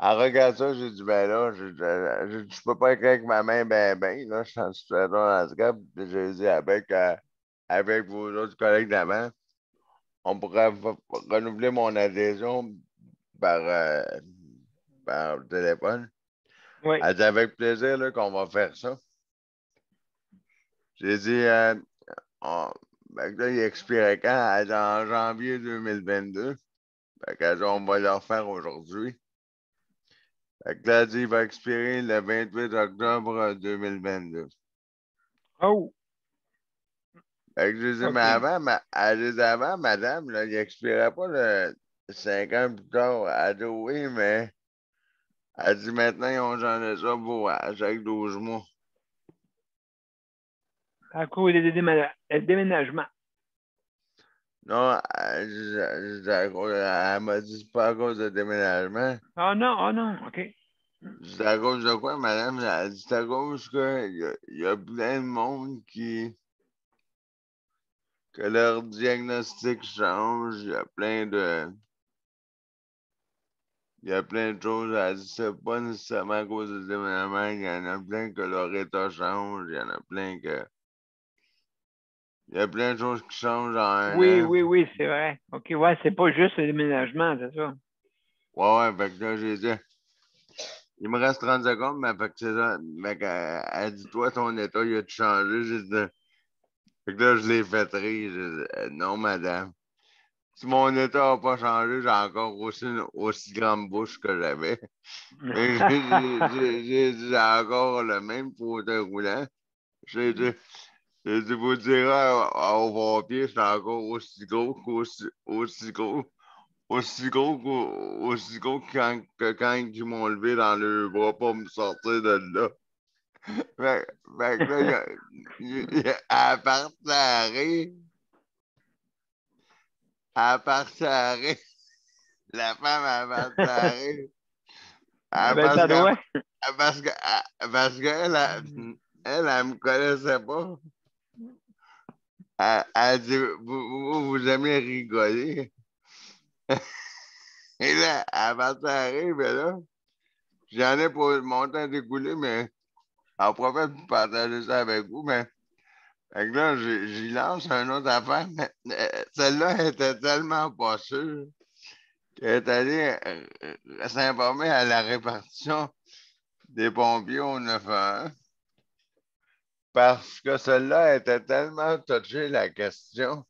Elle regarde ça, j'ai dit, ben là, je peux pas écrire avec ma main là, je suis en situation de handicap. Puis j'ai dit, avec vos autres collègues d'avant, on pourrait renouveler mon adhésion par téléphone. Oui. Elle dit, avec plaisir là, qu'on va faire ça. J'ai dit, ben là, il expirait quand? Elle dit en janvier 2022. Fait que on va le refaire aujourd'hui. Fait que là, elle dit, il va expirer le 28 octobre 2022. Oh! Fait que j'ai dit, mais avant, madame, là, il expirait pas le 5 ans plus tard. Elle dit, oui, mais elle dit, maintenant, ils ont changé ça pour chaque 12 mois. À cause des déménagements. Non, elle m'a dit, c'est pas à cause de déménagement. Oh non, OK. C'est à cause de quoi, madame? Elle dit, c'est à cause qu'il y a plein de monde que leur diagnostic change. Il y a plein de choses. Elle dit, c'est pas nécessairement à cause du déménagement. Il y en a plein que leur état change. Il y en a plein que... Il y a plein de choses qui changent en un an. Oui, c'est vrai. OK, ouais, c'est pas juste le déménagement, c'est ça. Ouais, fait que là, j'ai dit, il me reste 30 secondes, mais fait que c'est ça. Fait elle dit, toi, ton état, il a changé. J'ai dit, fait que là, je l'ai fait rire. J'ai dit, non, madame. si mon état n'a pas changé, j'ai encore aussi grande bouche que j'avais. Mais j'ai encore le même fauteuil roulant. J'ai dit, vous direz au pompier, c'est encore aussi gros aussi gros que quand ils m'ont levé dans le bras pour me sortir de là. Fait que là, à part s'arrêter, la femme à part s'arrêter, Ben, ça doit. parce qu'elle, elle me connaissait pas. Elle dit, vous aimez rigoler. Et là, à part s'arrêter, ben là, j'en ai pour mon temps d'écouler, mais en profite pour partager ça avec vous, mais fait que là, j'y lance une autre affaire, mais celle-là était tellement pas sûre qu'elle est allée s'informer à la répartition des pompiers au 911 parce que celle-là était tellement touchée la question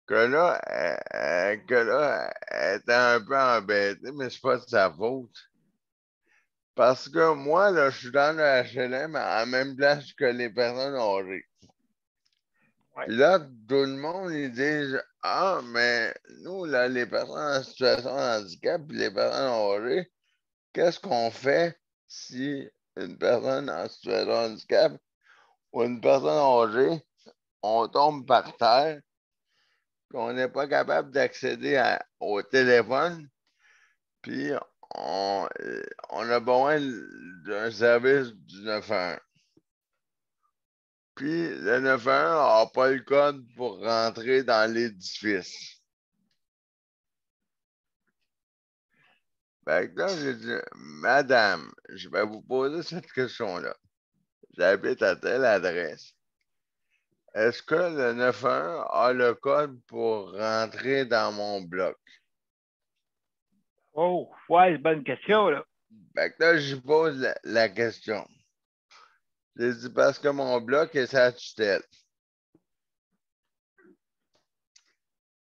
que là, elle était un peu embêtée, mais c'est pas de sa faute. Parce que moi, là, je suis dans le HLM à la même place que les personnes âgées. Ouais. Puis là, tout le monde, ils disent ah, mais nous, là, les personnes en situation de handicap, puis les personnes âgées, qu'est-ce qu'on fait si une personne en situation de handicap ou une personne âgée, on tombe par terre, puis on n'est pas capable d'accéder au téléphone, puis on a besoin d'un service du 911. Puis le 911 n'a pas le code pour rentrer dans l'édifice. Fait que là, j'ai dit, Madame, je vais vous poser cette question-là. J'habite à telle adresse. Est-ce que le 911 a le code pour rentrer dans mon bloc? Oh, ouais, c'est une bonne question, là. Fait que là, je pose la question. J'ai dit parce que mon bloc est sa tutelle.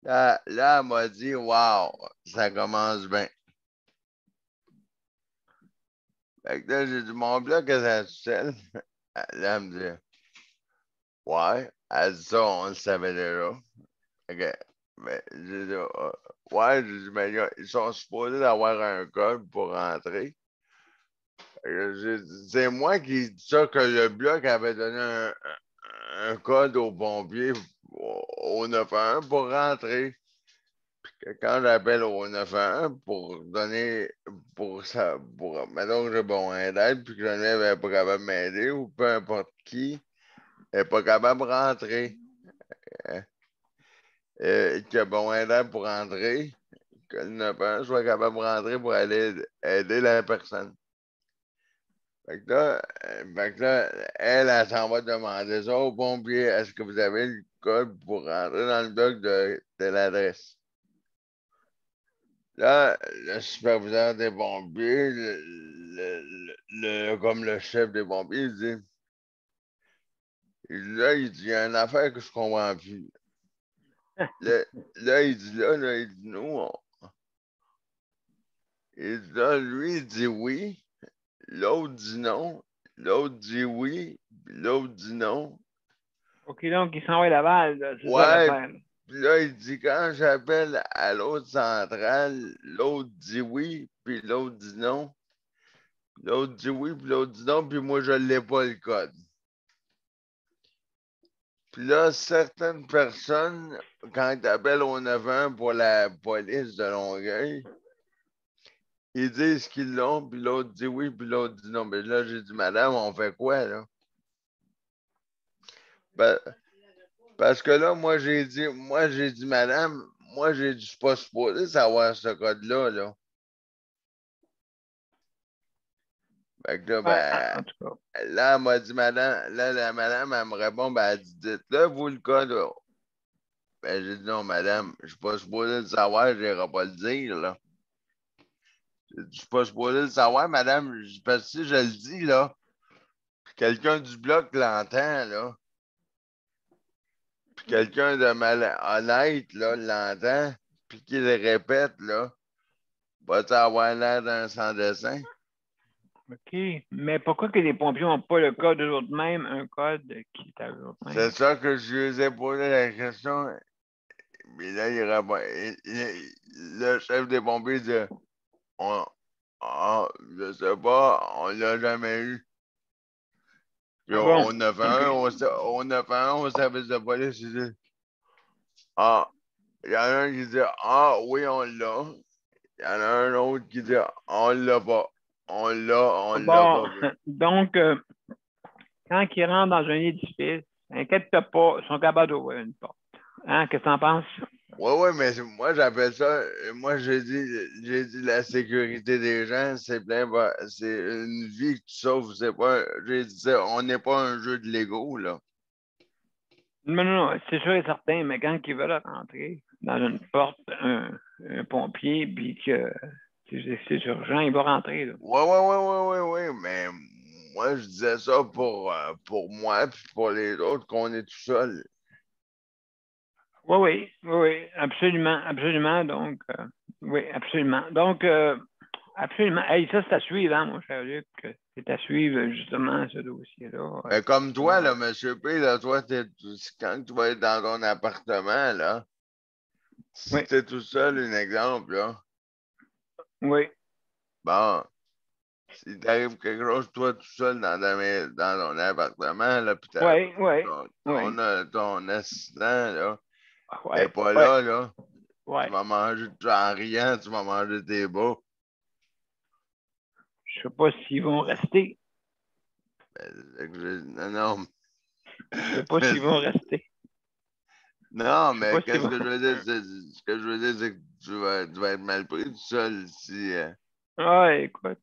Là, elle m'a dit, wow, ça commence bien. Fait que là, j'ai dit, mon bloc est sa tutelle. Là, elle me dit, ouais, elle dit ça, on le savait déjà. OK. Mais j'ai dit, ouais, j'ai dit, mais ils sont supposés d'avoir un code pour rentrer. C'est moi qui dis ça que le bloc avait donné un code aux pompiers au 911 pour rentrer. Puis que quand j'appelle au 911 pour donner pour ça, pour mettons que j'ai besoin d'aide, puis que Geneviève n'est pas capable de m'aider, ou peu importe qui n'est pas capable de rentrer. Qui a besoin d'aide pour rentrer, que le 911 soit capable de rentrer pour aller aider la personne. Fait que là, elle s'en va demander ça aux pompiers. Est-ce que vous avez le code pour rentrer dans le bloc de l'adresse? Là, le superviseur des pompiers, comme le chef des pompiers, il dit, il dit, il y a une affaire que je comprends plus. Là, il dit, nous, il dit, là, lui, il dit oui, l'autre dit non, l'autre dit oui, puis l'autre dit non. OK, donc, il s'en va à Laval, là, c'est ça Ouais, l'affaire. puis là, il dit, quand j'appelle à l'autre centrale, l'autre dit oui, puis l'autre dit non. L'autre dit oui, puis l'autre dit non, puis moi, je n'ai pas le code. Puis là, certaines personnes, quand ils appellent au 911 pour la police de Longueuil, ils disent qu'ils l'ont, puis l'autre dit oui, puis l'autre dit non. Mais là, j'ai dit, madame, on fait quoi, là? Parce que là, moi, j'ai dit, madame, moi, j'ai dit, je suis pas supposé savoir ce code-là, là. Fait que là, Ouais, en tout cas. là, elle m'a dit, madame, là, la madame, elle me répond, elle dit, dites-le, vous, le code, là. Ben, j'ai dit, non, madame, je suis pas supposé le savoir, je n'irai pas le dire, là. Je suis pas supposé le savoir, madame, parce que si je le dis, là, quelqu'un du bloc l'entend, là. puis quelqu'un de malhonnête, là, l'entend, puis qu'il le répète, là, va-tu avoir l'air d'un sans-dessin? OK. Mais pourquoi que les pompiers n'ont pas le code eux-mêmes, un code qui est à eux-mêmes? C'est ça que je lui ai posé la question. Mais là, il répond. Le chef des pompiers dit je sais pas, on l'a jamais eu. Puis Ah bon? on a fait un au service de police. Il dit il y en a un qui dit oui, on l'a. Il y en a un autre qui dit on l'a pas. On l'a Bon, pas vu. donc, quand ils rentrent dans un édifice, inquiète-toi pas, ils sont capables d'ouvrir une porte. Hein, qu'est-ce que t'en penses? Oui, mais moi, j'appelle ça, moi, j'ai dit la sécurité des gens, c'est une vie que tu sauves, j'ai dit ça, on n'est pas un jeu de Lego, là. Non, c'est sûr et certain, mais quand ils veulent rentrer dans une porte, un pompier, puis que c'est urgent, il va rentrer, là. Oui, mais moi, je disais ça pour moi, puis pour les autres, qu'on est tout seul. Oui, absolument. Donc, oui, absolument. Donc, absolument. Hey, ça, c'est à suivre, hein, mon cher Luc. C'est à suivre, justement, ce dossier-là. Mais comme toi, là, M. P, là, toi, quand tu vas être dans ton appartement, là, si tu es tout seul, un exemple, là. Oui. Bon, si t'arrive quelque chose, toi, tout seul dans ton appartement, là, puis ton assistant, là, t'es pas là, tu vas manger, en riant, tu vas manger tes bas. Je sais pas s'ils vont rester. Non. Je sais pas s'ils vont rester. Non, mais qu'est-ce que je veux dire? Ce que je veux dire, c'est que tu vas être mal pris tout seul si. Écoute,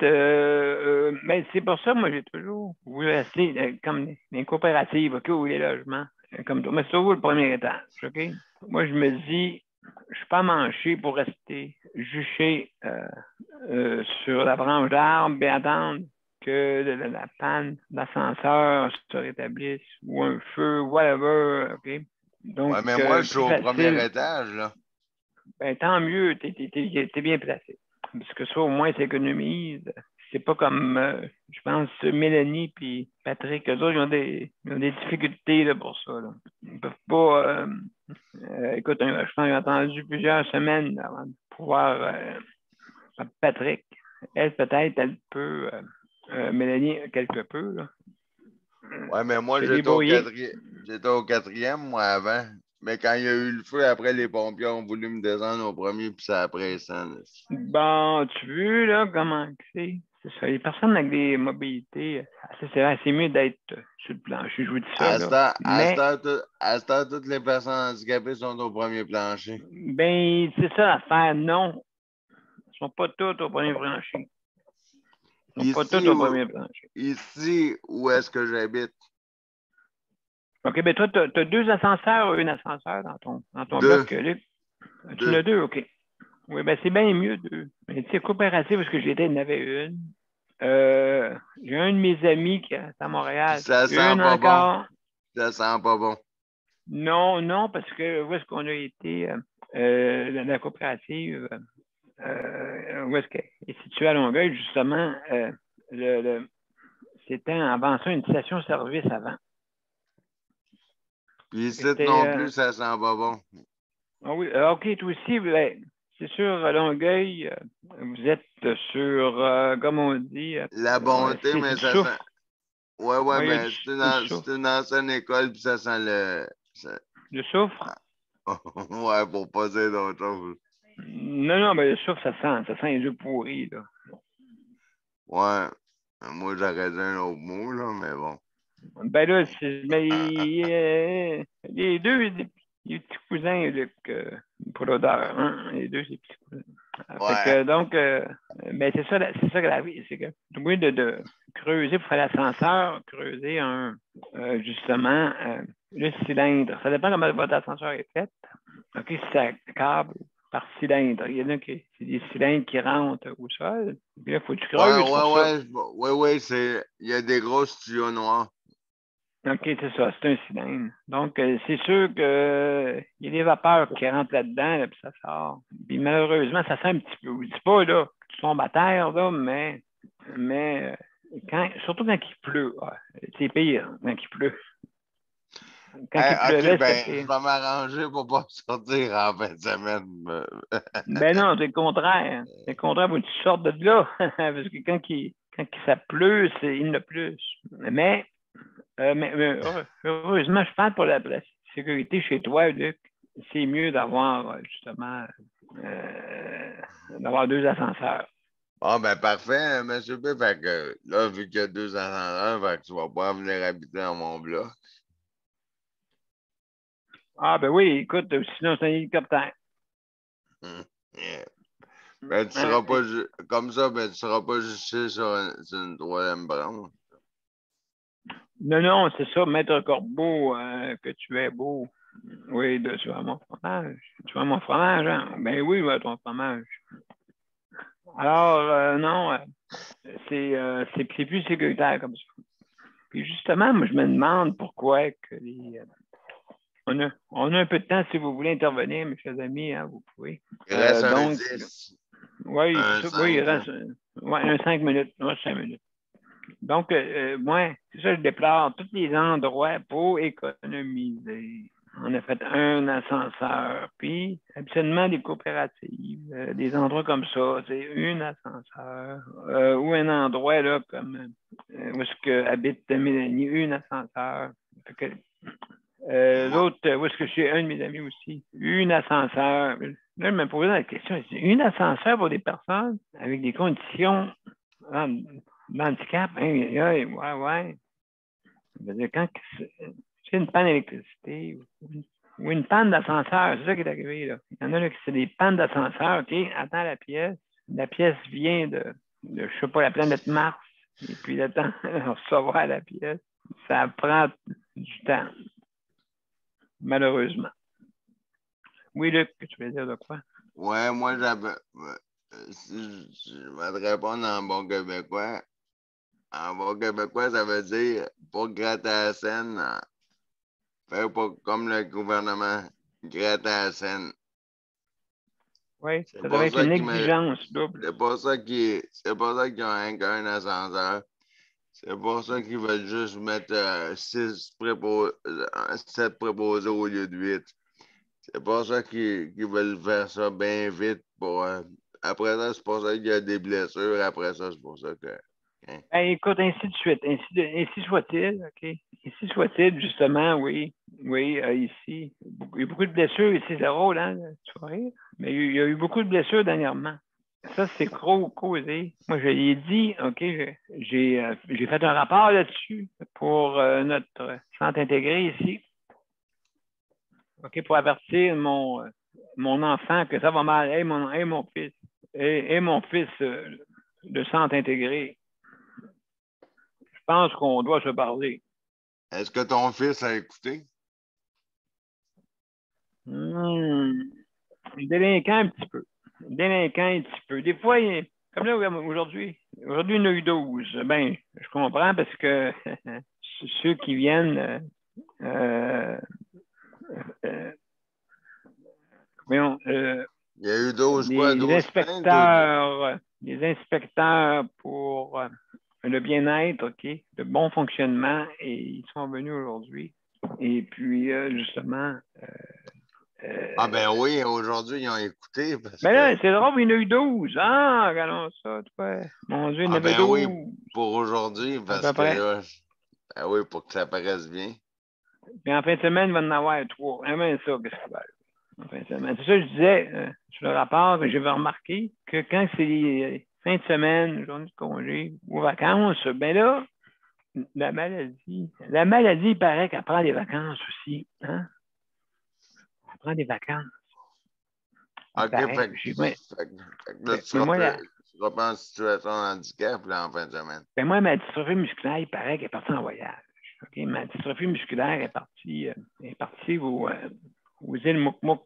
mais c'est pour ça, moi, j'ai toujours voulu rester comme les coopératives, OK, ou les logements, comme toi. Mais c'est toujours le premier étage, OK? Moi, je me dis, je suis pas manché pour rester juché sur la branche d'arbre et attendre que la panne d'ascenseur se rétablisse ou un feu, whatever, OK? Donc, mais moi, je suis au premier étage, là. Ben, tant mieux, t'es bien placé. Parce que ça, au moins, s'économise. C'est pas comme, je pense, Mélanie et Patrick, eux autres, ils ont des difficultés là, pour ça. Là. Ils peuvent pas. Écoute, je pense qu'ils ont attendu plusieurs semaines avant de pouvoir. Patrick, elle, peut-être, elle peut. Mélanie, quelque peu. Là. Ouais, mais moi, j'étais au quatrième, moi, avant. Mais quand il y a eu le feu, après, les pompiers ont voulu me descendre au premier, puis ça a pris ça. Bon, tu veux, là, comment c'est? C'est ça. Les personnes avec des mobilités, c'est mieux d'être sur le plancher. Je vous dis ça. À ce temps, toutes les personnes handicapées sont au premier plancher. Ben, c'est ça l'affaire. Non. Ils ne sont pas toutes au premier plancher. Ils ne sont pas toutes au premier plancher. Ici, où est-ce que j'habite? OK, ben toi, tu as deux ascenseurs ou un ascenseur dans ton bloc, Luc? Tu en as deux, OK. Oui, ben c'est bien mieux deux. Mais tu sais, coopérative, parce que j'étais, il y en avait une. J'ai un de mes amis qui est à Montréal. Ça sent pas bon. Ça sent pas bon. Non, parce que où est-ce qu'on a été, la coopérative, où est-ce qu'elle est située à Longueuil, justement, c'était avant ça une station-service avant. Puis ici non plus, ça sent pas bon. Ah oui, OK, toi aussi, ben, c'est sûr, à Longueuil, vous êtes sur, comme on dit... la bonté, mais ça sent... Ouais, mais c'est une ancienne école, puis ça sent le... Le soufre? Ouais, pour pas dire d'autre chose. Non, mais le soufre, ça sent les œufs pourris, là. Ouais, moi, j'aurais dit un autre mot, là, mais bon. Ben là, les deux, les petits cousins, Luc, pour l'odeur, hein? Les deux, c'est petits cousins. Ouais. Fait que, donc, ben c'est ça que la vie, c'est que au lieu de creuser pour faire l'ascenseur, creuser justement le cylindre. Ça dépend comment votre ascenseur est fait. OK, si ça câble par cylindre. Il y en a qui c'est des cylindres qui rentrent au sol. Puis là, il faut que tu creuses. Ouais, il y a des gros tuyaux noirs. OK, c'est ça, c'est un cylindre. Donc, c'est sûr qu'il y a des vapeurs qui rentrent là-dedans, là, puis ça sort. Puis malheureusement, ça sent un petit peu. Je ne dis pas là, que tu tombes à terre, là, mais surtout quand il pleut. C'est pire quand il pleut. Quand il pleuvait, OK, ben, c'était je pire. vais m'arranger pour pas sortir en fin de semaine. Ben non, c'est le contraire. C'est le contraire, faut que tu sortes de là. Parce que quand ça pleut, il ne plus. Mais heureusement, je parle pour la sécurité chez toi, Luc. C'est mieux d'avoir justement d'avoir 2 ascenseurs. Bon, ben parfait, M. P. Fait que là, vu qu'il y a 2 ascenseurs, fait que tu vas pas venir habiter dans mon bloc. Ah ben oui, écoute, sinon c'est un hélicoptère. Yeah. Ben, tu seras pas comme ça, ben, tu seras pas juché sur une troisième branche. Non, c'est ça, Maître Corbeau, que tu es beau. Oui, tu veux mon fromage. Tu veux mon fromage, hein? Ben oui, je veux ton fromage. Alors, non, c'est plus sécuritaire comme ça. Puis justement, moi, je me demande pourquoi que on a un peu de temps si vous voulez intervenir, mes chers amis, hein, vous pouvez. Il reste un donc, 10. oui, il reste un 5 minutes. Ouais, 5 minutes. Donc, moi, c'est ça, je déplore tous les endroits pour économiser. On a fait un ascenseur, puis absolument des coopératives, des endroits comme ça, c'est un ascenseur, ou un endroit là comme où est-ce que habite Mélanie, un ascenseur. L'autre, où est-ce que je suis un de mes amis aussi, un ascenseur. Là, je me posais la question, un ascenseur pour des personnes avec des conditions d'handicap, ouais. Je veux dire, quand c'est une panne d'électricité ou une panne d'ascenseur, c'est ça qui est arrivé, là. Il y en a là qui c'est des pannes d'ascenseur, OK, attends la pièce. La pièce vient de je sais pas, la planète Mars, et puis le temps de recevoir la pièce, ça prend du temps, malheureusement. Oui, Luc, tu veux dire de quoi? Ouais, moi, j'avais. Si je vais te répondre en bon québécois. En bon québécois, ça veut dire pour gratter la scène, faire pas comme le gouvernement gratte la scène. Oui, ça devrait être une exigence double. C'est pas ça qu'ils ont un ascenseur. C'est pour ça qu'ils veulent juste mettre 7 préposés au lieu de 8. C'est pour ça qu'ils veulent faire ça bien vite. Après ça, c'est pour ça qu'il y a des blessures. Après ça, c'est pour ça que. Hein. Ben, écoute, ainsi de suite. Ainsi soit-il, OK? Ainsi soit-il, justement, oui. Oui, ici. Il y a beaucoup de blessures ici, c'est drôle, hein, tu vas rire. Mais il y a eu beaucoup de blessures dernièrement. Ça, c'est causé. Moi, je l'ai dit, OK, j'ai fait un rapport là-dessus pour notre centre intégré ici. OK, pour avertir mon enfant que ça va mal. Hey, mon fils. Hey, mon fils de centre intégré. Je pense qu'on doit se parler. Est-ce que ton fils a écouté? Délinquant un petit peu. Des fois, comme là, aujourd'hui, il y en a eu 12. Ben, je comprends parce que ceux qui viennent voyons, il y a eu 12 quoi? 12 les inspecteurs pour le bien-être, OK, le bon fonctionnement, et ils sont venus aujourd'hui. Et puis, justement... ah ben oui, aujourd'hui, ils ont écouté. Mais là, c'est drôle, il y en a eu 12. Ah, regardons ça, toi. Mon Dieu, il y en avait 12. Oui, pour aujourd'hui, parce que là, ben oui, pour que ça paraisse bien. Puis en fin de semaine, il va en avoir 3. Même ça, qu'est-ce que ça va en fin de semaine. C'est ça que je disais sur le rapport, que j'avais remarqué que quand c'est les fins de semaine, journée de congé ou vacances, ben là, la maladie, il paraît qu'elle prend des vacances aussi. Hein? Elle prend des vacances. OK, fait que là, tu seras pas en situation de handicap là, en fin de semaine. Ben moi, ma dystrophie musculaire, il paraît qu'elle est partie en voyage. Okay? Ma dystrophie musculaire est partie aux îles Mouk-Mouk.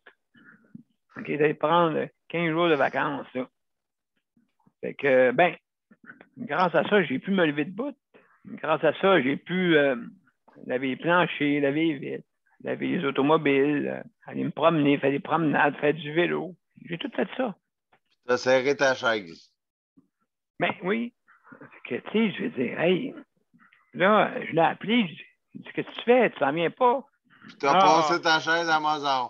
OK, d'aller prendre 15 jours de vacances, là. Fait que, ben, grâce à ça, j'ai pu me lever de bout. Grâce à ça, j'ai pu laver les planchers, laver les vitres, laver les automobiles, aller me promener, faire des promenades, faire du vélo. J'ai tout fait ça. Tu as serré ta chaise. Ben oui. Fait que, tu sais, je vais dire, hey, là, je l'ai appelé, je dis, qu'est-ce que tu fais? Tu t'en viens pas? Puis tu as passé ta chaise à Amazon.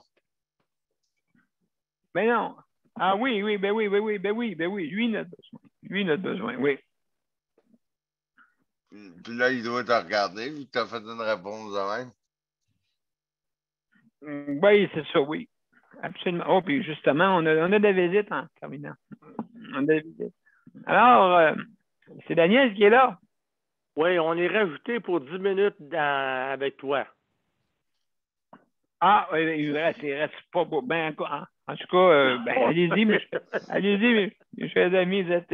Ben non. Ah oui, ben oui. Lui, il a besoin. Lui, il a besoin, oui. Puis là, il doit te regarder, vu que tu as fait une réponse de même. Oui, c'est ça, oui. Absolument. Oh, puis justement, on a des visites en terminant. On a des visites. Alors, c'est Daniel qui est là. Oui, on est rajouté pour 10 minutes avec toi. Ah, il reste pas beau. Ben, en tout cas, ben, allez-y, mes chers amis, vous êtes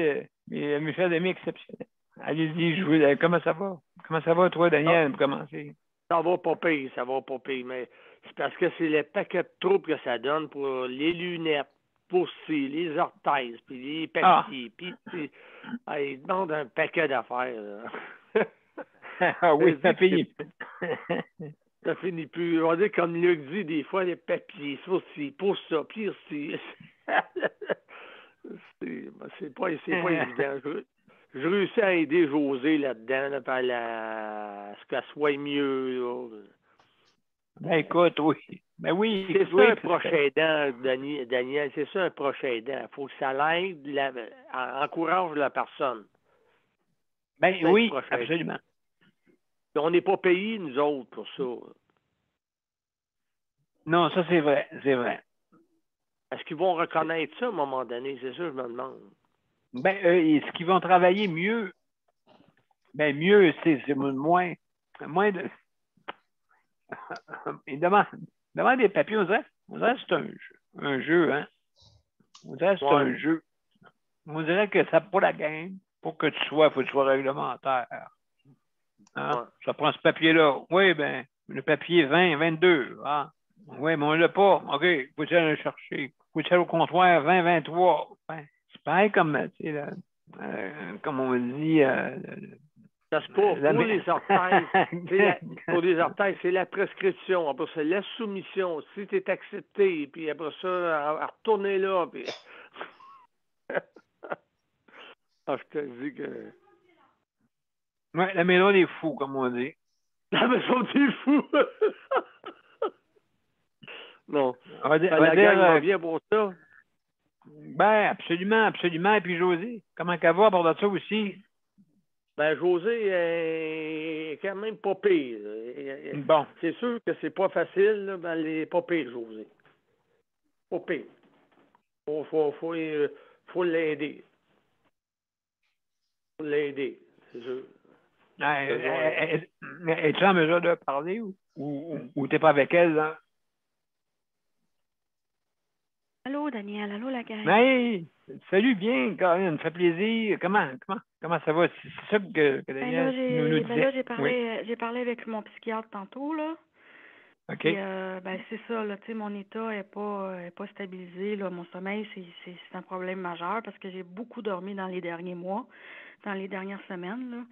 mes chers amis exceptionnels. Allez-y, comment ça va? Comment ça va, toi, Daniel, pour commencer? Ça va pas pire, mais c'est parce que c'est le paquet de troubles que ça donne pour les lunettes, pour les orthèses, puis les papiers, puis ils demandent un paquet d'affaires. Ah oui, ça finit. Ça finit plus. On va dire, comme Luc dit, des fois, les papiers, ça aussi, pour ça, puis aussi. C'est pas évident. Je réussis à aider José là-dedans, à ce qu'elle soit mieux. Là. Ben écoute, oui. Ben oui. C'est ça un proche aidant, Daniel. C'est ça un proche aidant. Il faut que ça l'aide, encourage la personne. Ben oui, absolument. On n'est pas payés, nous autres, pour ça. Non, ça c'est vrai, Est-ce qu'ils vont reconnaître ça à un moment donné? C'est ça que je me demande. Ben, est-ce qu'ils vont travailler mieux? Ben, mieux, c'est moins de... Ils demandent des papiers, on dirait que c'est un jeu, hein? On dirait que c'est un jeu. On dirait que ça pour la game, pour que il faut que tu sois réglementaire. Hein? Ouais. Ça prend ce papier-là. Oui, ben, le papier 20, 22. Ah. Oui, mais on ne l'a pas. OK, faut-tu aller le chercher? Faut-tu aller au comptoir 20, 23? Ben, c'est pareil comme, tu sais, là, comme on dit. Ça se pour les orthèses. Pour les orthèses, c'est la prescription. Après, c'est la soumission. Si tu es accepté, puis après ça, à retourner là. Puis... je te dis que. Oui, la maison des fous, comme on dit. La maison des fous! Non. On la gang va bien pour ça? Ben, absolument. Et puis José, comment qu'elle va pour ça aussi? Ben, José est quand même pas pire. Bon. C'est sûr que c'est pas facile, là, mais elle est pas pire, José. Pas pire. Faut l'aider. C'est sûr. Es-tu en mesure de parler ou t'es pas avec elle, là? Allô, Daniel. Allô, la gang. Hey, salut, bien, Caroline. Ça fait plaisir. Comment ça va? C'est ça que Daniel nous disait. Là, j'ai parlé avec mon psychiatre tantôt, là. OK. Puis, c'est ça, là, tu sais, mon état est pas stabilisé, là. Mon sommeil, c'est un problème majeur parce que j'ai beaucoup dormi dans les derniers mois, dans les dernières semaines, là.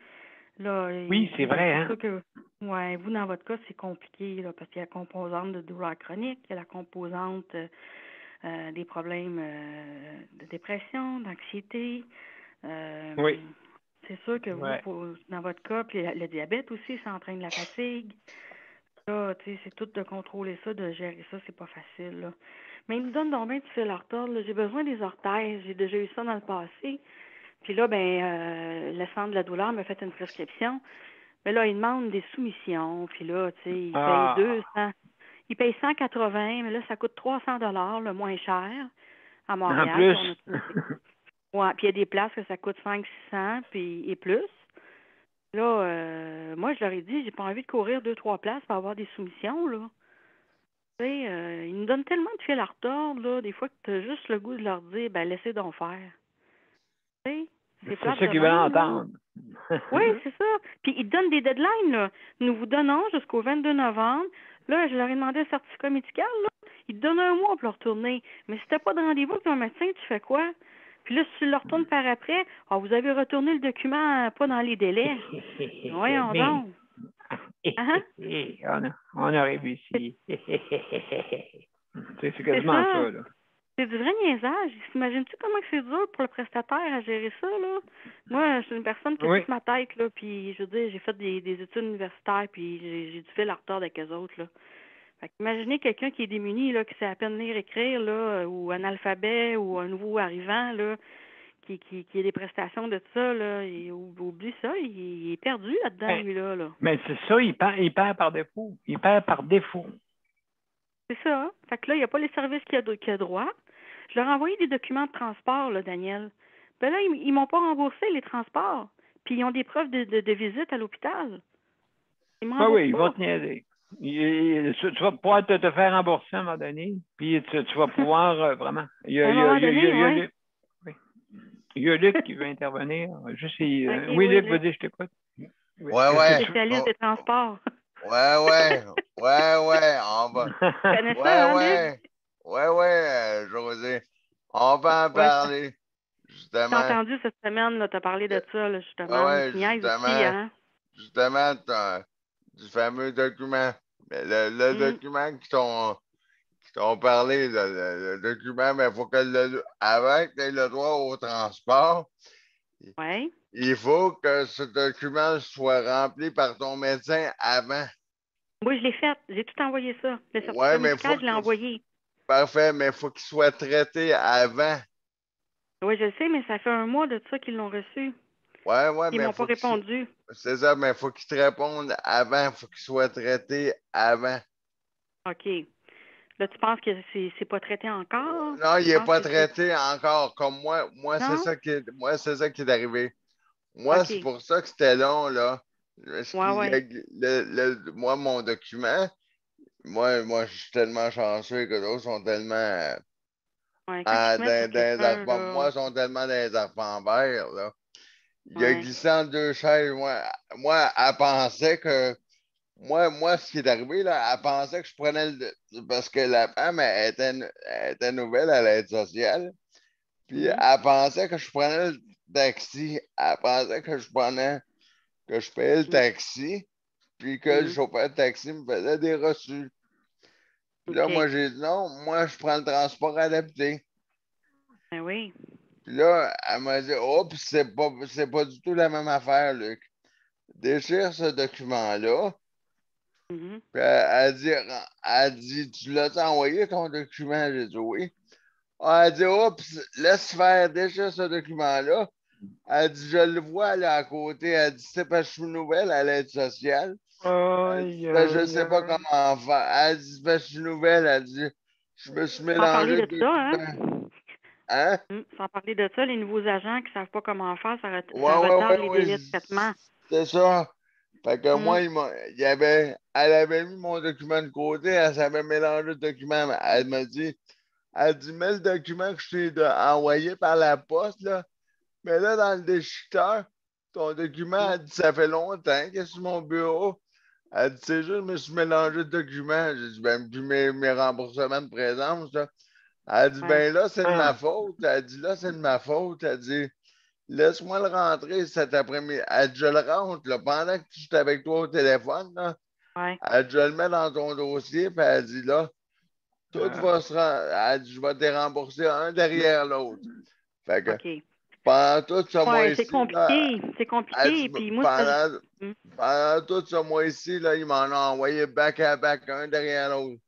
Oui, c'est vrai, hein? Oui, vous, dans votre cas, c'est compliqué, là, parce qu'il y a la composante de douleur chronique, il y a la composante des problèmes de dépression, d'anxiété. Oui. C'est sûr que vous, dans votre cas, puis le diabète aussi, ça entraîne la fatigue. Là, tu sais, c'est tout de contrôler ça, de gérer ça, c'est pas facile, là. Mais ils nous donnent donc bien du fil à retordre, là. J'ai besoin des orthèses, j'ai déjà eu ça dans le passé. Puis là, le centre de la douleur m'a fait une prescription. Mais là, ils demandent des soumissions. Puis là, tu sais, ils payent 200. Ils payent 180, mais là, ça coûte 300 $, le moins cher, à Montréal. En plus. Ouais, puis il y a des places que ça coûte 500-600 et plus. Là, moi, je leur ai dit, j'ai pas envie de courir 2-3 places pour avoir des soumissions, là. Tu sais, ils nous donnent tellement de fil à retordre, là, des fois que tu as juste le goût de leur dire, ben, laissez donc faire. Tu sais, c'est ça qu'ils veulent entendre. Oui, c'est ça. Puis ils donnent des deadlines, là. Nous vous donnons jusqu'au 22 novembre. Là, je leur ai demandé un certificat médical, là. Ils te donnent un mois pour le retourner. Mais si t'as pas de rendez-vous avec ton médecin, tu fais quoi? Puis là, si tu le retournes par après, vous avez retourné le document pas dans les délais. Voyons donc. On a réussi. C'est quasiment ça, là. C'est du vrai niaisage. T'imagines-tu comment c'est dur pour le prestataire à gérer ça, là? Moi, je suis une personne qui a toute ma tête, là, puis je veux dire, j'ai fait des études universitaires, puis j'ai dû faire la retard avec eux autres, là. Fait qu'imaginez quelqu'un qui est démuni, là, qui sait à peine lire, écrire, là, ou un alphabet, ou un nouveau arrivant, là, qui a des prestations de ça, là, et oublie ça, il est perdu là-dedans, lui-là, là. Mais c'est ça, il perd par défaut. Il perd par défaut. C'est ça. Fait que là, il n'y a pas les services qu'il a droit. Je leur ai envoyé des documents de transport, là, Daniel. Ben là, ils m'ont pas remboursé les transports. Puis ils ont des preuves de visite à l'hôpital. Ils m'ont remboursé. Oui, ils vont te niaiser. Tu vas pouvoir te faire rembourser à un moment donné, puis tu vas pouvoir vraiment... Il y a Luc qui veut intervenir. Oui, Luc, vas-y, je t'écoute. Ouais. Spécialiste des transports. Ouais, on va. Tu connais ça, hein, Luc? José. On va en parler. Justement. T'as entendu cette semaine, là, t'as parlé de ça, là, justement. Justement, du fameux document. Le document qui t'ont parlé, le document, mais il faut que avant que tu aies le droit au transport, il faut que ce document soit rempli par ton médecin avant. Oui, je l'ai fait. J'ai tout envoyé ça. Le certificat médical, je l'ai envoyé. Parfait, mais il faut qu'il soit traité avant. Oui, je le sais, mais ça fait 1 mois de ça qu'ils l'ont reçu. Ils m'ont pas répondu. C'est ça, mais il faut qu'ils te répondent avant. Il faut qu'il soit traité avant. OK. Là, tu penses que c'est pas traité encore? Non, il n'est pas traité encore. Comme moi c'est ça qui est arrivé. Moi, c'est pour ça que c'était long, là. Moi, mon document, moi, je suis tellement chanceux que d'autres sont tellement... moi, ils sont tellement des enfants verts, là. Il a glissé en 2 chaises. Moi, elle pensait que... Moi, ce qui est arrivé, là, elle pensait que je prenais parce que la femme, elle était nouvelle à l'aide sociale. Puis elle pensait que je prenais le taxi. Elle pensait que je payais le taxi. Puis que le chauffeur de taxi me faisait des reçus. Puis là, moi, j'ai dit non, moi, je prends le transport adapté. Ben oui. Puis là, elle m'a dit, oh, puis c'est pas du tout la même affaire, Luc. Déchire ce document-là. Puis elle dit, tu l'as envoyé ton document? J'ai dit oui. Elle dit, oh, puis laisse faire déchire ce document-là. Elle dit, je le vois là à côté. Elle dit, c'est parce que je suis nouvelle à l'aide sociale. Je ne sais pas comment faire. Elle dit, parce que je suis nouvelle. Elle dit, je me suis mélangé. Sans parler de ça, hein? Sans parler de ça, les nouveaux agents qui ne savent pas comment faire, ça retarde les délais de traitement. C'est ça. Fait que moi, elle avait mis mon document de côté, elle savait mélanger le document. Elle m'a dit, mets le document que je t'ai envoyé par la poste, là. Mais là, dans le déchiqueteur, ton document, elle dit, ça fait longtemps qu'il est sur mon bureau. Elle dit, c'est juste, je me suis mélangé le document. J'ai dit, ben, puis mes remboursements de présence, là. Elle dit, ben là, c'est de ma faute. Elle dit, là, c'est de ma faute. Elle dit, laisse-moi le rentrer cet après-midi. Elle dit, je le rentre, là, pendant que je suis avec toi au téléphone, là. Elle dit, je le mets dans ton dossier, puis elle dit, là, tout va se rendre. Elle dit, je vais te rembourser un derrière l'autre. Fait que, pendant tout ce mois-ci. C'est compliqué. C'est compliqué. Puis moi, pendant tout ce mois-ci, là, ils m'en ont envoyé back à back, un derrière l'autre.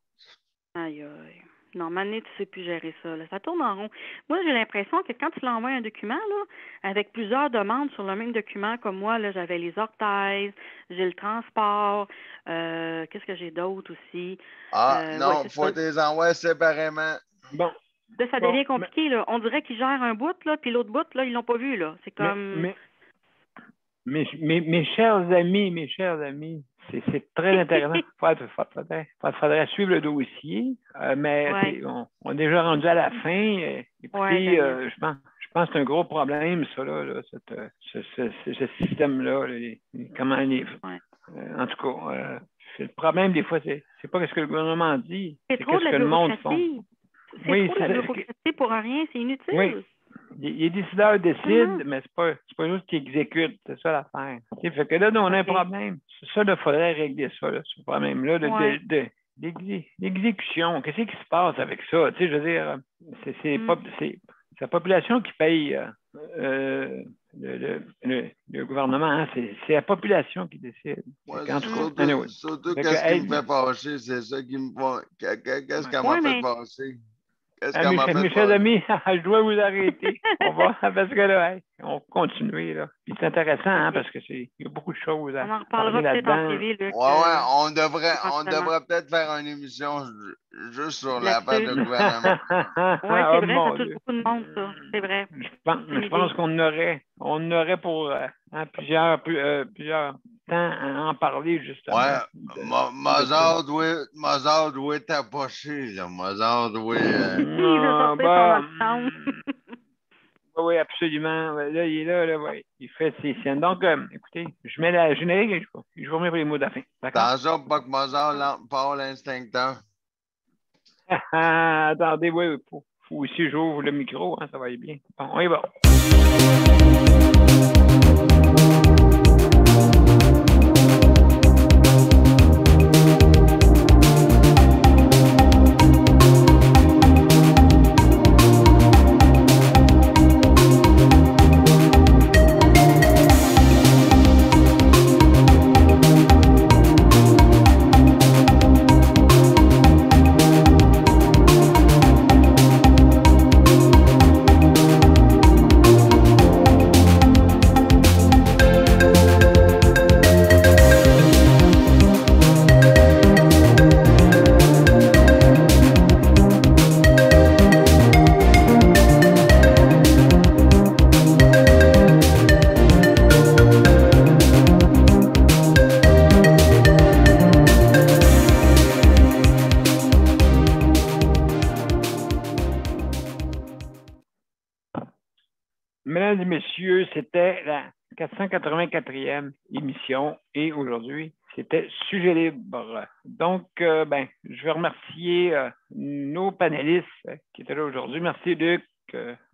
Aïe, aïe. Non, maintenant, tu ne sais plus gérer ça. Là. Ça tourne en rond. Moi, j'ai l'impression que quand tu l'envoies un document, là, avec plusieurs demandes sur le même document, comme moi, là, j'avais les orthèses, j'ai le transport, qu'est-ce que j'ai d'autre aussi? Non, il faut les envoyer séparément. Bon. Là, ça devient compliqué, là. On dirait qu'ils gèrent un bout, là, puis l'autre bout, là, ils l'ont pas vu, là. C'est comme... Mes chers amis, c'est très intéressant. Il faudrait suivre le dossier, mais on est déjà rendu à la fin. Écoutez, je pense que c'est un gros problème, ça, là, ce système-là. En tout cas, le problème, des fois, c'est pas ce que le gouvernement dit, c'est trop ce que le monde fait. C'est trop de la bureaucratie pour rien, c'est inutile. les décideurs décident, mais c'est pas juste qu'ils exécutent. C'est ça l'affaire. Fait que là, on a un problème. C'est ça, il faudrait régler ça, là, ce problème-là l'exécution. Qu'est-ce qui se passe avec ça? Je veux dire, c'est la population qui paye le gouvernement. Hein? C'est la population qui décide. Ouais, surtout qu'est-ce qui me fait fâcher, c'est ça qui me fait. Qu'est-ce qu'elle m'a fait fâcher? Mes chers amis, je dois vous arrêter. Parce que là, on continue. Là. Puis c'est intéressant, hein, parce que il y a beaucoup de choses à on en reparlera peut-être en privé, Luc. On devrait peut-être faire une émission juste sur la part du gouvernement. Oui, c'est vrai, ça touche beaucoup de monde, ça. C'est vrai. Je pense qu'on aurait pour plusieurs temps à en parler, justement. Ouais, Mozart doit être approché, là. Mozart doit... Oui, absolument. Là, il est là, ouais. Il fait ses scènes. Donc, écoutez, je mets la générique et je vous remets pour les mots de la fin. Attention, pas que Mozart parle l'instincteur. Attendez, oui, faut aussi j'ouvre le micro, hein, ça va aller bien. Bon, on y va. Mesdames et messieurs, c'était la 484e émission et aujourd'hui, c'était Sujet libre. Donc, je vais remercier nos panélistes qui étaient là aujourd'hui. Merci Luc,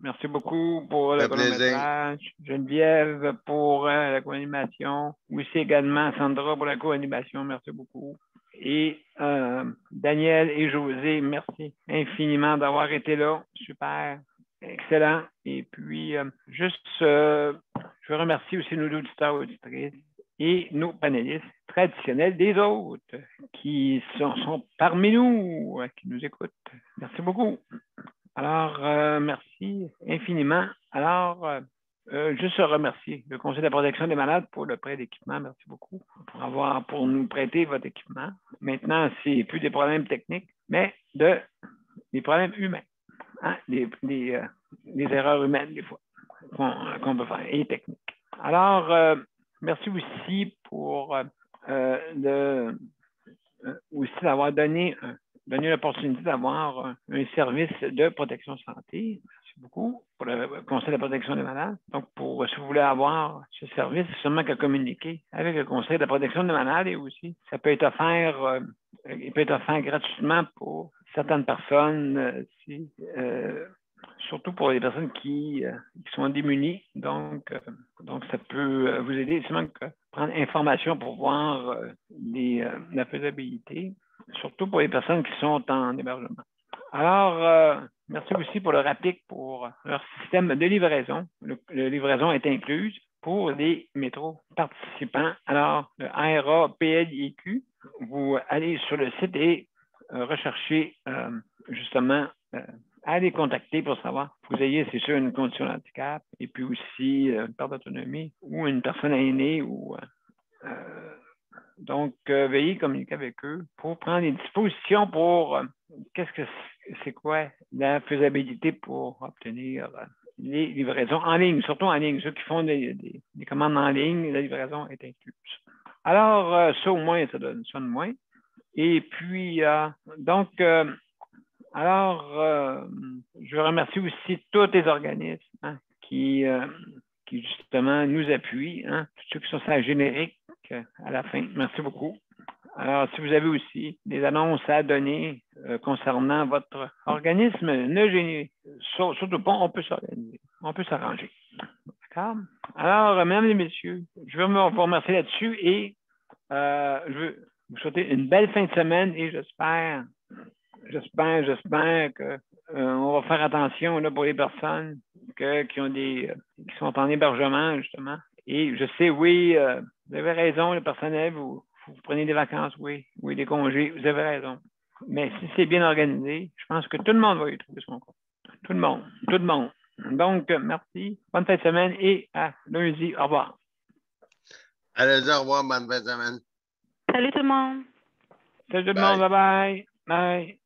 merci beaucoup pour le chronométrage. Geneviève pour la co-animation. Aussi également Sandra pour la co-animation. Merci beaucoup. Et Daniel et José, merci infiniment d'avoir été là. Super. Excellent. Et puis, je veux remercier aussi nos auditeurs et auditrices et nos panélistes traditionnels des autres qui sont parmi nous, qui nous écoutent. Merci beaucoup. Alors, merci infiniment. Alors, juste remercier le Conseil de la protection des malades pour le prêt d'équipement. Merci beaucoup pour nous prêter votre équipement. Maintenant, c'est plus des problèmes techniques, mais des problèmes humains. Hein, des erreurs humaines, des fois, qu'on peut faire, et techniques. Alors, merci aussi pour aussi d'avoir donné l'opportunité d'avoir un service de protection santé. Merci beaucoup pour le Conseil de la protection des malades. Donc, si vous voulez avoir ce service, c'est seulement qu'à communiquer avec le Conseil de la protection des malades et aussi, ça peut être offert, gratuitement pour certaines personnes, surtout pour les personnes qui sont démunies. Donc, ça peut vous aider seulement que prendre information pour voir la faisabilité, surtout pour les personnes qui sont en hébergement. Alors, merci aussi pour le RAPIC pour leur système de livraison. Le livraison est incluse pour les métros participants. Alors, le ARA-PLIQ, vous allez sur le site et recherchez justement à les contacter pour savoir que vous ayez, c'est sûr, une condition de handicap et puis aussi une perte d'autonomie ou une personne aînée ou donc veuillez communiquer avec eux pour prendre des dispositions pour c'est quoi la faisabilité pour obtenir les livraisons en ligne, surtout en ligne. Ceux qui font des commandes en ligne, la livraison est incluse. Alors, ça au moins, ça sonne moins. Et puis, je remercie aussi tous les organismes qui justement nous appuient, tous ceux qui sont sur la générique à la fin. Merci beaucoup. Alors, si vous avez aussi des annonces à donner concernant votre organisme, ne gênez surtout pas, on peut s'organiser. On peut s'arranger. D'accord? Alors, mesdames et messieurs, je veux vous remercier là-dessus et je veux vous souhaiter une belle fin de semaine et j'espère que on va faire attention là, pour les personnes qui sont en hébergement, justement. Et je sais, oui, vous avez raison, le personnel, vous prenez des vacances, oui, des congés, vous avez raison. Mais si c'est bien organisé, je pense que tout le monde va y trouver son compte. Tout le monde. Donc, merci. Bonne fin de semaine et à lundi. Au revoir. Allez, au revoir, bonne fin de semaine. Salut tout le monde. Salut tout le monde. Bye bye. Bye.